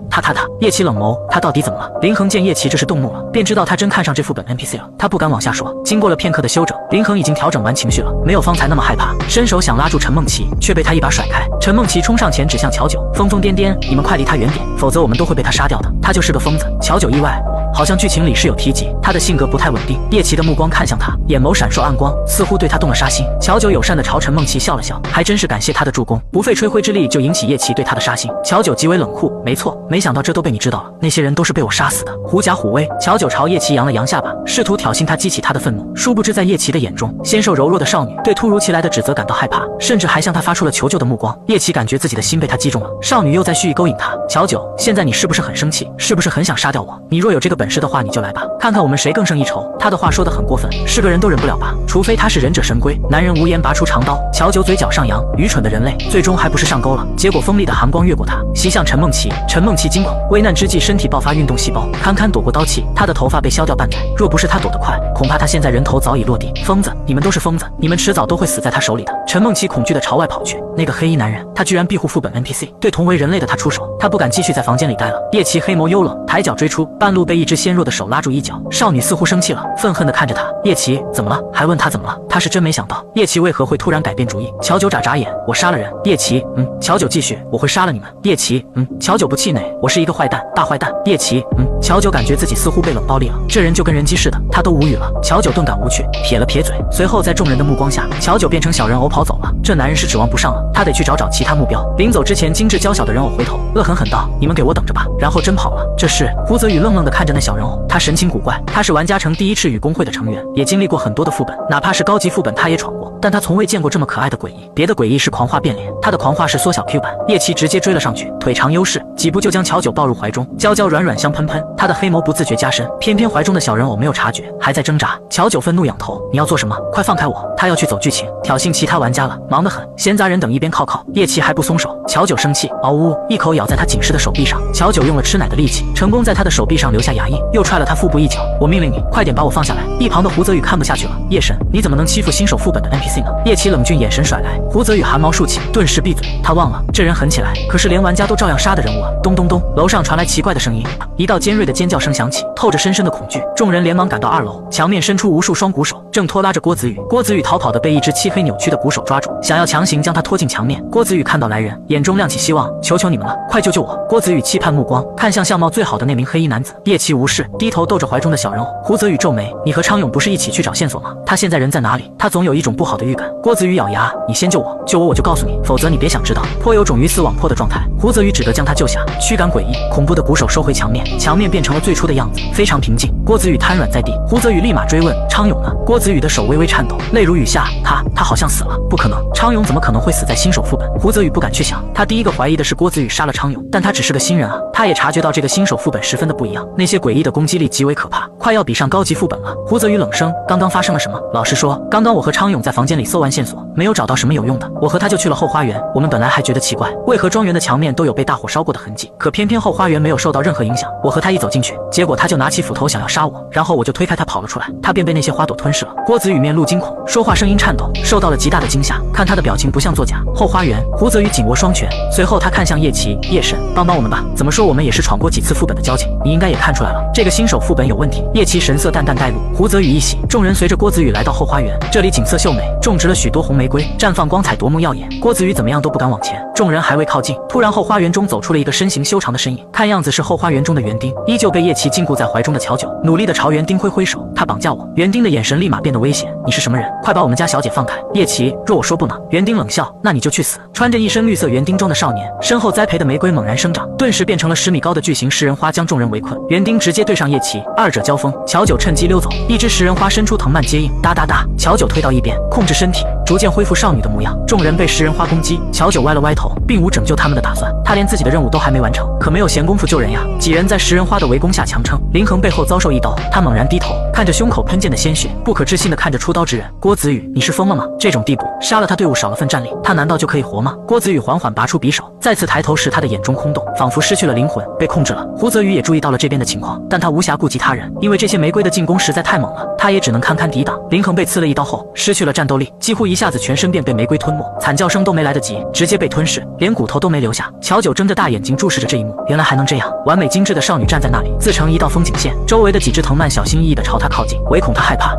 叶琪冷眸，他到底怎么了？林恒见叶琪这是动怒了，便知道他真看上这副本 NPC 了，他不敢往下说。经过了片刻的休整，林恒已经调整完情绪了，没有方才那么害怕，伸手想拉住陈梦琪，却被他一把甩开。陈梦琪冲上前指向乔九，疯疯癫癫，你们快离他远点，否则我们都会被他杀掉的，他就是个疯子。乔九意外，好像剧情里是有提及，他的性格不太稳定。叶琪的目光看向他，眼眸闪烁暗光，似乎对他动了杀心。乔九友善地朝陈梦琪笑了笑，还真是感谢他的助攻，不费吹灰之力就引起叶琪对他的杀心。乔九极为冷酷，没错，没想到这都被你知道了，那些人都是被我杀死的。狐假虎威，乔九朝叶琪扬了扬下巴，试图挑衅他，激起他的愤怒。殊不知在叶琪的眼中，纤瘦柔弱的少女对突如其来的指责感到害怕，甚至还向他发出了求救的目光。叶琪感觉自己的心被他击中了，少女又在蓄意勾引他。乔九，现在你是不是很生气？是不是很想杀掉我？你若有这个本事的话，你就来吧，看看我们谁更胜一筹。他的话说得很过分，是个人都忍不了吧？除非他是忍者神龟。男人无言拔出长刀，乔九嘴角上扬，愚蠢的人类，最终还不是上钩了。结果锋利的寒光越过他，袭向陈梦琪。陈梦琪惊恐，危难之际身体爆发运动细胞，堪堪躲过刀气。他的头发被削掉半载，若不是他躲得快，恐怕他现在人头早已落地。疯子，你们都是疯子，你们迟早都会死在他手里的。陈梦琪恐惧地朝外跑去，那个黑衣男人，他居然庇护副本 NPC， 对同为人类的他出手，他不敢继续在房间里待了。叶琪黑眸幽冷，抬脚追出，半路被一只纤弱的手拉住衣角。少女似乎生气了，愤恨地看着他。叶琪怎么了？还问他怎么了？他是真没想到叶琪为何会突然改变主意。乔九眨眨眼，我杀了人。叶琪，乔九继续，我会杀了你们。叶琪，乔九不气馁，我是一个坏蛋，大坏蛋。叶琪，乔九感觉自己似乎被冷暴力了，这人就跟人机似的，他都无语了。乔九顿感无趣，撇了撇嘴，随后在众人的目光下，乔九变成小人偶跑走了。这男人是指望不上了，他得去找其他目标。临走之前，精致娇小的人偶回头，恶狠狠道：“你们给我等着吧！”然后真跑了。这时，胡泽宇愣愣地看着那小人偶，他神情古怪。他是玩家城第一赤羽工会的成员，也经历过很多的副本，哪怕是高级副本他也闯过，但他从未见过这么可爱的诡异。别的诡异是狂化变脸，他的狂化是缩小 Q 版。叶琪直接追了上去，腿长优势，几步就将乔九抱入怀中，娇娇软软香喷喷。他的黑眸不自觉加深，偏偏怀中的小人偶没有察觉，还在挣扎。乔九愤怒仰头：“你要做什么？快放开我！”他要去走剧情，挑衅其他玩家了，忙得很。闲杂人等一边靠靠，叶琪还不松手。乔九生气，嗷呜，一口咬在他紧实的手臂上。乔九用了吃奶的力气，成功在他的手臂上留下牙印，又踹了他腹部一脚。我命令你，快点把我放下来！一旁的胡泽宇看不下去了，叶神，你怎么能欺负新手副本的 NPC 呢？叶琪冷峻眼神甩来，胡泽宇汗毛竖起，顿时闭嘴。他忘了这人狠起来可是连玩家都照样杀的人物啊！咚咚咚，楼上传来奇怪的声音，一道尖锐的尖叫声响起，透着深深的恐惧。众人连忙赶到2楼，墙面伸出无数双鼓手，正拖拉着郭子宇。郭子宇逃跑的被一只漆黑扭曲的鼓手抓住，想要强行将他拖进墙面。郭子宇看到来人，眼中亮起希望，求求你们了，快救救我！郭子宇期盼目光看向相貌最好的那名黑衣男子。叶琪无视，低头逗着怀中的小人偶。胡泽宇皱眉，你和昌勇不是一起去找线索吗？他现在人在哪里？他总有一种不好的预感。郭子宇咬牙，你先救我，救我我就告诉你，否则你别想知道。颇有种鱼死网破的状态，胡泽宇只得将他救下。驱赶诡异恐怖的鼓手收回墙面，墙面变成了最初的样子，非常平静。郭子宇瘫软在地，胡泽宇立马追问昌勇呢？郭子宇的手微微颤抖，泪如雨下。他好像死了，不可能，昌勇怎么可能会死在新手副本？胡泽宇不敢去想，他第一个怀疑的是郭子宇杀了昌勇，但他只是个新人啊。他也察觉到这个新手副本十分的不一样，那些诡异的攻击力极为可怕，快要比上高级副本了。胡泽宇冷声，刚刚发生了什么？老实说，刚刚我和昌勇在房间里搜完线索，没有找到什么有用的，我和他就去了后花园。我们本来还觉得奇怪，为何庄园的墙面都有被大火烧过的痕迹，可偏偏后花园没有受到任何影响。我和他一走进去，结果他就拿起斧头想要杀我，然后我就推开他跑了出来，他便被那些花朵吞噬了。郭子宇面露惊恐，说话声音颤抖，受到了极大的惊吓，看他的表情不像作假。后花园，胡泽宇紧握双拳，随后他看向叶琪，叶神，帮帮我们吧，怎么说我们也是闯过几次副本的交情，你应该也看出来了，这个新手副本有问题。叶琪神色淡淡带露，胡泽宇一喜，众人随着郭子宇来到后花园，这里景色秀美，种植了许多红玫玫瑰，绽放光彩，夺目耀眼。郭子宇怎么样都不敢往前，众人还未靠近，突然后花园中走出了一个身形修长的身影，看样子是后花园中的园丁，依旧被叶琪禁锢在怀中的乔九，努力的朝园丁挥挥手，他绑架我。园丁的眼神立马变得危险，你是什么人？快把我们家小姐放开！叶琪，若我说不呢？园丁冷笑，那你就去死！穿着一身绿色园丁装的少年，身后栽培的玫瑰猛然生长，顿时变成了10米高的巨型食人花，将众人围困。园丁直接对上叶琪，二者交锋，乔九趁机溜走，一只食人花伸出藤蔓接应，哒哒哒，乔九推到一边，控制身体，逐渐恢复少女的模样。众人被食人花攻击，乔九歪了歪头，并无拯救他们的打算，他连自己的任务都还没完成，可没有闲工夫救人呀。几人在食人花的围攻下强撑，林恒背后遭受一刀，他猛然低头，看着胸口喷溅的鲜血，不可置信地看着出刀之人。郭子宇，你是疯了吗？这种地步，杀了他队伍少了份战力，他难道就可以活吗？郭子宇缓缓拔出匕首，再次抬头时，他的眼中空洞，仿佛失去了灵魂，被控制了。胡泽宇也注意到了这边的情况，但他无暇顾及他人，因为这些玫瑰的进攻实在太猛了，他也只能堪堪抵挡。林恒被刺了一刀后，失去了战斗力，几乎一下子全身便被玫瑰吞没，惨叫声都没来得及，直接被吞噬，连骨头都没留下。乔九睁着大眼睛注视着这一幕，原来还能这样。完美精致的少女站在那里，自成一道风景线，周围的几只藤蔓小心翼翼地朝她靠近，唯恐她害怕。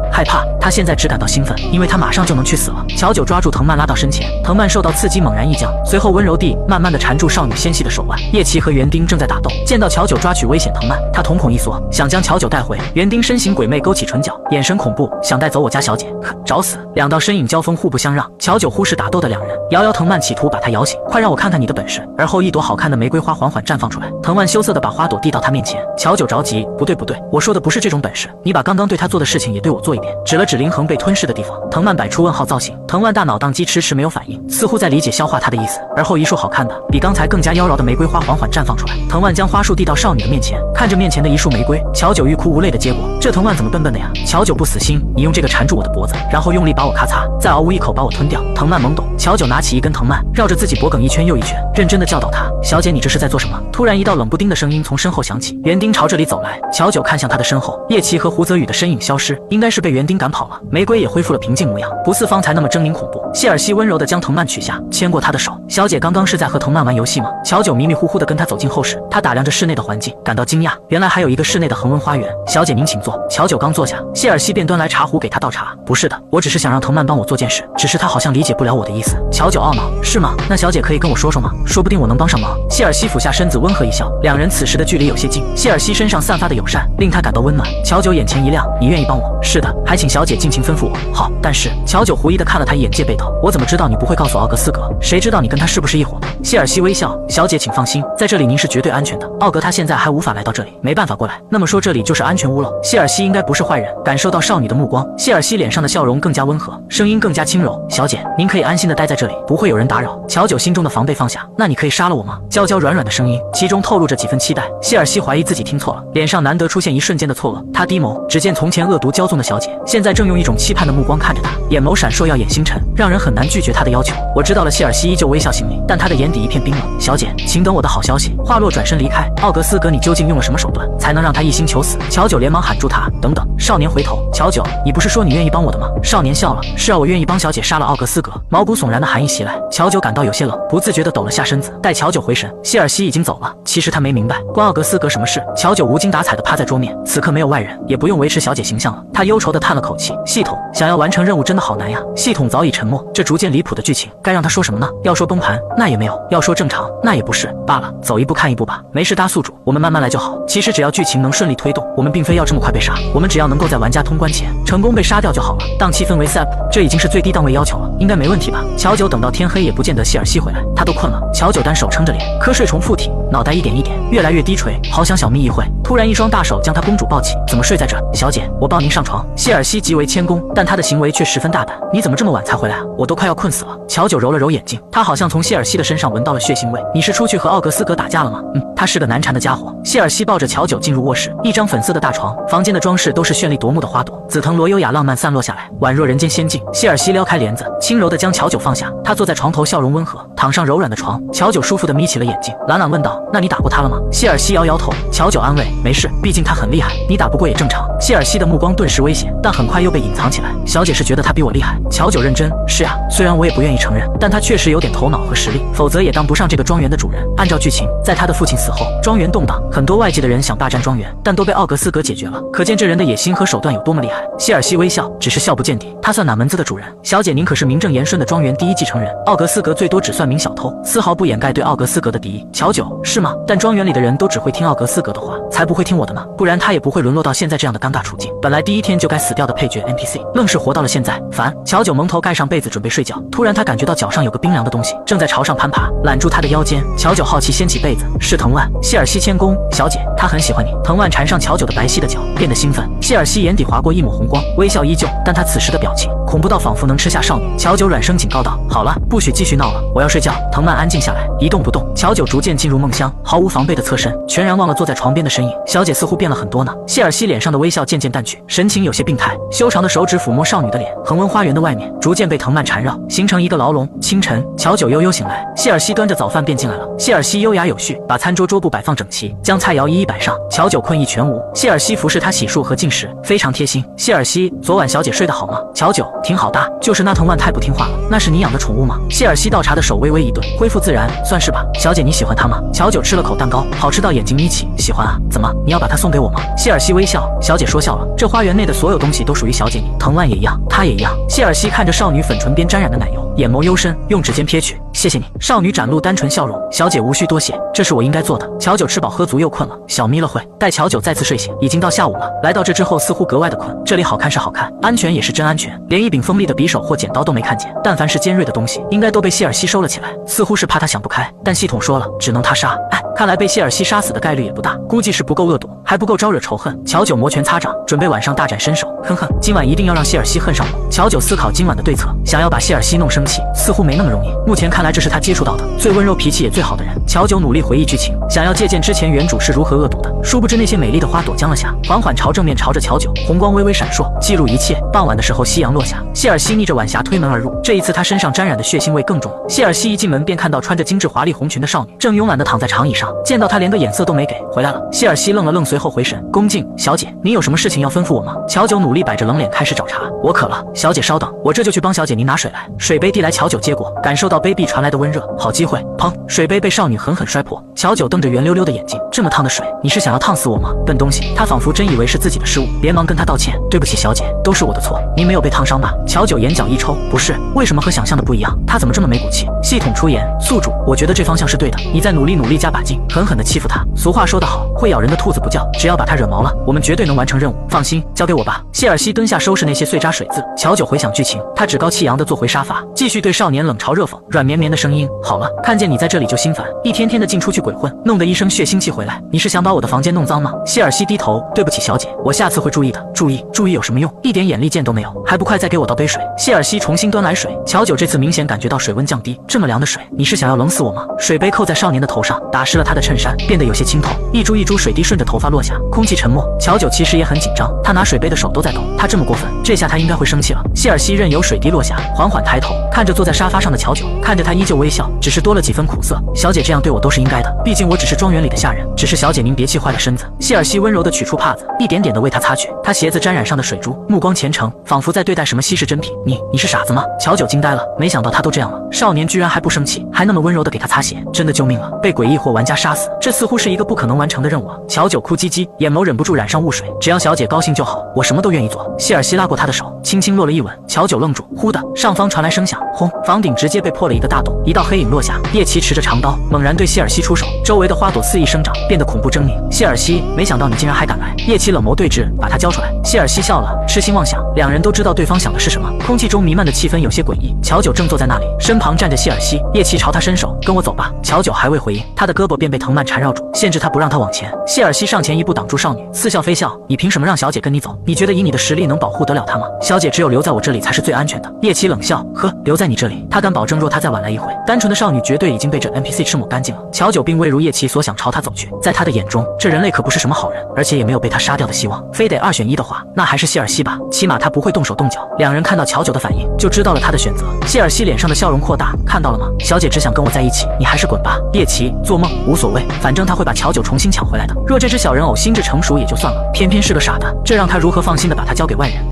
她现在只感到兴奋，因为她马上就能去死了。乔九抓住藤蔓拉到身前，藤蔓受到刺激猛然一僵，随后温柔地慢慢地缠住少女纤细的手腕。叶琪和园丁正在打斗，见到乔九抓取危险藤蔓，他瞳孔一缩，想将乔九带回。园丁身形鬼魅，勾起唇角，眼神恐怖，想带走我家小姐，找死！两道身影交锋，互不相让。乔九忽视打斗的两人，摇摇藤蔓，企图把他摇醒，快让我看看你的本事。而后一朵好看的玫瑰花缓缓绽放出来，藤蔓羞涩地把花朵递到他面前。乔九着急，不对，我说的不是这种本事，你把刚刚对他做的事情也对我做一遍。指了指林恒被吞噬的地方，藤蔓摆出问号造型，藤蔓大脑宕机，迟迟没有反应，似乎在理解消化他的意思。而后一束好看的比刚才更加妖娆的玫瑰花缓缓绽放出来，藤蔓将花束递到少女的面前，看着面前的一束玫瑰，乔九欲哭无泪的结果，这藤蔓怎么笨笨的呀？乔九不死心，你用这个缠住我的脖子，然后用力把我咔嚓，再嗷呜一口把我吞掉。藤蔓懵懂，乔九拿起一根藤蔓，绕着自己脖梗一圈又一圈，认真的教导他，小姐你这是在做什么？突然一道冷不丁的声音从身后响起，园丁朝这里走来，乔九看向他的身后，叶琪和胡泽宇的身影消失，应该是被园丁赶跑了。玫瑰也恢复了平静模样，不似方才那么狰狞恐怖。谢尔西温柔地将藤蔓取下，牵过他的手，小姐刚刚是在和藤蔓玩游戏吗？乔九迷迷糊糊地跟他走进后室，他打量着室内的环境，感到惊讶，原来还有一个室内的恒温花园。小姐您请坐。乔九刚坐下，谢尔西便端来茶壶给他倒茶。不是的，我只是想让藤蔓帮我做件事，只是他好像理解不了我的意思。乔九懊恼，是吗？那小姐可以跟我说说吗？说不定我能帮上忙。谢尔西俯下身子温和一笑，两人此时的距离有些近，谢尔西身上散发的友善令他感到温暖。乔九眼前一亮，你愿意帮我？是的，还请小姐尽情吩咐我。好，但是乔九狐疑地看了他一眼，戒备道，我怎么知道你不会告诉奥格斯格？谁知道你跟他是不是一伙的？谢尔西微笑，小姐请放心，在这里您是绝对安全的。奥格他现在还无法来到这里，没办法过来。那么说这里就是安全屋了。谢尔西应该不是坏人，感受到少女的目光，谢尔西脸上的笑容更加温和，声音更加轻柔。小姐，您可以安心的待在这里，不会有人打扰。乔九心中的防备放下，那你可以杀了我吗？娇娇软软的声音，其中透露着几分期待。谢尔西怀疑自己听错了，脸上难得出现一瞬间的错愕，他低眸，只见从前恶毒骄纵的小姐，现在正用一种期盼的目光看着他，眼眸闪烁耀眼星辰，让人很难拒绝他的要求。我知道了。谢尔西依旧微笑行礼，但他的眼底一片冰冷。小姐，请等我的好消息。话落转身离开。奥格斯格，你究竟用了什么手段，才能让他一心求死？乔九连忙喊住他，等等。少年回头，乔九，你不是说你愿意帮我的吗？少年笑了，是啊，我愿意帮小姐杀了奥格斯格。毛骨悚然的寒意袭来，乔九感到有些冷，不自觉地抖了下身子。待乔九回神，谢尔西已经走了。其实他没明白关奥格斯格什么事。乔九无精打采地趴在桌面，此刻没有外人，也不用维持小姐形象了。他忧愁地叹了口气，系统想要完成任务真的好难呀。系统早已沉默，这逐渐离谱的剧情该让他说什么呢？要说崩盘那也没有，要说正常那也不是，罢了，走一步看一步吧。没事大宿主，我们慢慢来就好。其实只要剧情能顺利推动，我们并非要这么快被杀，我们只要能够在玩家通关前成功被杀掉就好了。档期分为3，这已经是最低档位要求了，应该没问题吧？乔九等到天黑也不见得谢尔西回来，他都困了。乔九单手撑着脸，瞌睡虫附体，脑袋一点一点越来越低垂，好想小眯一会。突然一双大手将他公主抱起，怎么睡在这？小姐，我抱您上床。谢尔西极为谦恭，但他的行为却十分大胆。你怎么这么晚才回来啊？我都快要困死了。乔九揉了揉眼睛，他好像从谢尔西的身上闻到了血腥味。你是出去和奥格斯格打架了吗？他是个难缠的家伙。谢尔西抱着乔九进入卧室，一张粉色的大床，房间的装饰都是绚丽夺目的花朵，紫藤萝优雅浪漫散落下来，宛若人间仙境。谢尔西撩开帘子，轻柔地将乔九放下，他坐在床头，笑容温和，躺上柔软的床。乔九舒服地眯起了眼睛，懒懒问道：道，那你打过他了吗？谢尔西摇摇头，乔九安慰，没事，毕竟他很厉害，你打不过也正常。谢尔西的目光顿时危险，但很快又被隐藏起来。小姐是觉得他比我厉害？乔九认真，是啊，虽然我也不愿意承认，但他确实有点头脑和实力，否则也当不上这个庄园的主人。按照剧情，在他的父亲死后，庄园动荡，很多外界的人想霸占庄园，但都被奥格斯格解决了，可见这人的野心和手段有多么厉害。谢尔西微笑，只是笑不见底，他算哪门子的主人？小姐您可是名正言顺的庄园第一继承人，奥格斯格最多只算名小偷，丝毫不掩盖对奥格斯格的敌意。乔九，是吗？但庄园里的人都只会听奥格斯格的话，才不会听我的呢，不然他也不会沦落到现在这样的尴尬处境。本来第一天就该死掉的配角 NPC， 愣是活到了现在，烦。乔九蒙头盖上被子准备睡觉，突然他感觉到脚上有个冰凉的东西正在朝上攀爬，揽住他的腰间。乔九好奇掀起被子，是藤蔓。谢尔西谦恭，小姐，他很喜欢你。藤蔓缠上乔九的白皙的脚，变得兴奋。谢尔西眼底划过一抹红光，微笑依旧，但他此时的表情恐怖到仿佛能吃下少女。乔九软声警告道，好了，不许继续闹了，我要睡觉。藤蔓安静下来，一动不动。乔九逐渐进入梦乡，毫无防备的侧身，全然忘了坐在床边的身影。小姐似乎变了很多呢。谢尔西脸上的微笑渐渐淡去，神情有些病态，修长的手指抚摸少女的脸，恒温花园的外面逐渐被藤蔓缠绕，形成一个牢笼。清晨，乔九悠悠醒来，谢尔西端着早饭便进来了。谢尔西优雅有序，把餐桌桌布摆放整齐，将菜肴一一摆上。乔九困意全无，谢尔西服侍他洗漱和进食，非常贴心。谢尔西，昨晚小姐睡得好吗？乔九，挺好的，就是那藤蔓太不听话了。那是你养的宠物吗？谢尔西倒茶的手微微一顿，恢复自然，算是吧。小姐你喜欢它吗？乔九吃了口蛋糕，好吃到眼睛眯起，喜欢啊。怎么，你要把它送给我吗？谢尔西微笑，小姐说笑了，这花园内的所有东西都属于小姐你，藤蔓也一样，它也一样。谢尔西看着少女粉唇边沾染的奶油，眼眸幽深，用指尖瞥去，谢谢你。少女展露单纯笑容，小姐无需多谢，这是我应该做的。乔九吃饱喝足又困了，小眯了会，待乔九再次睡醒，已经到下午了。来到这之后似乎格外的困，这里好看是好看，安全也是真安全，连一柄锋利的匕首或剪刀都没看见，但凡是尖锐的东西应该都被谢尔西收了起来，似乎是怕他想不开，但系统说了只能他杀。哎，看来被谢尔西杀死的概率也不大，估计是不够恶毒，还不够招惹仇恨。乔九摩拳擦掌，准备晚上大展身手，哼哼，今晚一定要让谢尔西恨上我。乔九思考今晚的对策，想要把谢尔西弄生气似乎没那么容易，目前看来这是他接触到的最温柔脾气也最好的人。乔九努力回忆剧情，想要借鉴之前原主是如何恶毒的，殊不知那些美丽的花朵僵了下，缓缓朝正面朝着乔九，红光微微闪烁，记录一切。傍晚的时候夕阳落下，谢尔西逆着晚霞推门而入，这一次他身上沾染的血腥味更重了。谢尔西一进门便看到穿着精致华丽红裙的少女正慵懒地躺在长椅上，见到他连个眼色都没给，回来了。谢尔西愣了愣，随后回神，恭敬，小姐，您有什么事情要吩咐我吗？乔九努力摆着冷脸开始找茬，我渴了，小姐稍等，我这就去帮小姐您拿水来。水杯递来，乔九接过，感受到杯壁传来的温热，好机会，砰，水杯被少女狠狠摔破。乔九瞪着圆溜溜的眼睛，这么烫的水，你是想要烫死我吗？笨东西，他仿佛真以为是自己的失误，连忙跟他道歉，对不起小姐，都是我的错，您没有被烫伤吧？乔九眼角一抽，不是，为什么和想象的不一样？他怎么这么没骨气？系统出言，宿主，我觉得这方向是对的，你再努力加把劲，狠狠地欺负他。俗话说得好，会咬人的兔子不叫，只要把他惹毛了，我们绝对能完成任务，放心，交给我吧。谢尔西蹲下收拾那些碎渣水渍，乔九回想剧情，他趾高气扬地坐回沙发，继续对少年冷嘲热讽，软绵绵的声音，好了，看见你在这里就心烦，一天天的进出去鬼混，弄得一身血腥气回来，你是想把我的房间弄脏吗？谢尔西低头，对不起小姐，我下次会注意的。注意有什么用？一点眼力见都没有，还不快再给我倒杯水？谢尔西重新端来水，乔九这次明显感觉到水温降低，这么凉的水，你是想要冷死我吗？水杯扣在少年的头上，打湿了他的衬衫，变得有些清透，一珠水滴顺着头发落下，空气沉默。乔九其实也很紧张，他拿水杯的手都在抖，他这么过分，这下他应该会生气了。谢尔西任由水滴落下，缓缓抬头看着坐在沙发上的乔九，看着他依旧微笑，只是多了几分苦涩。小姐这样对我都是应该的，毕竟我只是庄园里的下人，只是小姐您别气坏了身子。谢尔西温柔地取出帕子，一点点地为他擦去他鞋子沾染上的水珠，目光虔诚，仿佛在对待什么稀世珍品。你是傻子吗？乔九惊呆了，没想到他都这样了，少年居然还不生气，还那么温柔地给他擦鞋，真的救命了！被诡异或玩家杀死，这似乎是一个不可能完成的任务啊！乔九哭唧唧，眼眸忍不住染上雾水，只要小姐高兴就好，我什么都愿意做。谢尔西拉过他的手，轻轻落了一吻，乔九愣住，忽的上方传来声响，轰，房顶直接被破了一个大洞，一道黑影落下，叶奇持着长刀猛然对谢尔西出手，周围的花朵肆意生长，变得恐怖狰狞。谢尔西，没想到你竟然还敢来！叶奇冷眸对峙，把他交出来。谢尔西笑了，痴心妄想，两人都知道对方想的是什么。空气中弥漫的气氛有些诡异。乔九正坐在那里，身旁站着谢尔西，叶奇朝他伸手，跟我走吧。乔九还未回应，他的胳膊便被藤蔓缠绕住，限制他不让他往前。谢尔西上前一步挡住少女，似笑非笑，你凭什么让小姐跟你走？你觉得以你的实力能保护得了她吗？小姐只有留在我这里才是最安全的。叶奇冷笑，呵，留在你这里，他敢保证若他再晚来一回，单纯的少女绝对已经被这 NPC 吃抹干净了。乔九并未如叶奇所想朝他走去，在他的眼中，这人类可不是什么好人，而且也没有被他杀掉的希望。非得2选1的话，那还是谢尔西吧，起码他不会动手动脚。两人看到乔九的反应，就知道了他的选择。谢尔西脸上的笑容扩大，看到了吗？小姐只想跟我在一起，你还是滚吧。叶奇，做梦，无所谓，反正他会把乔九重新抢回来的。若这只小人偶心智成熟也就算了，偏偏是个傻的，这让他如何放心的把他交给外人？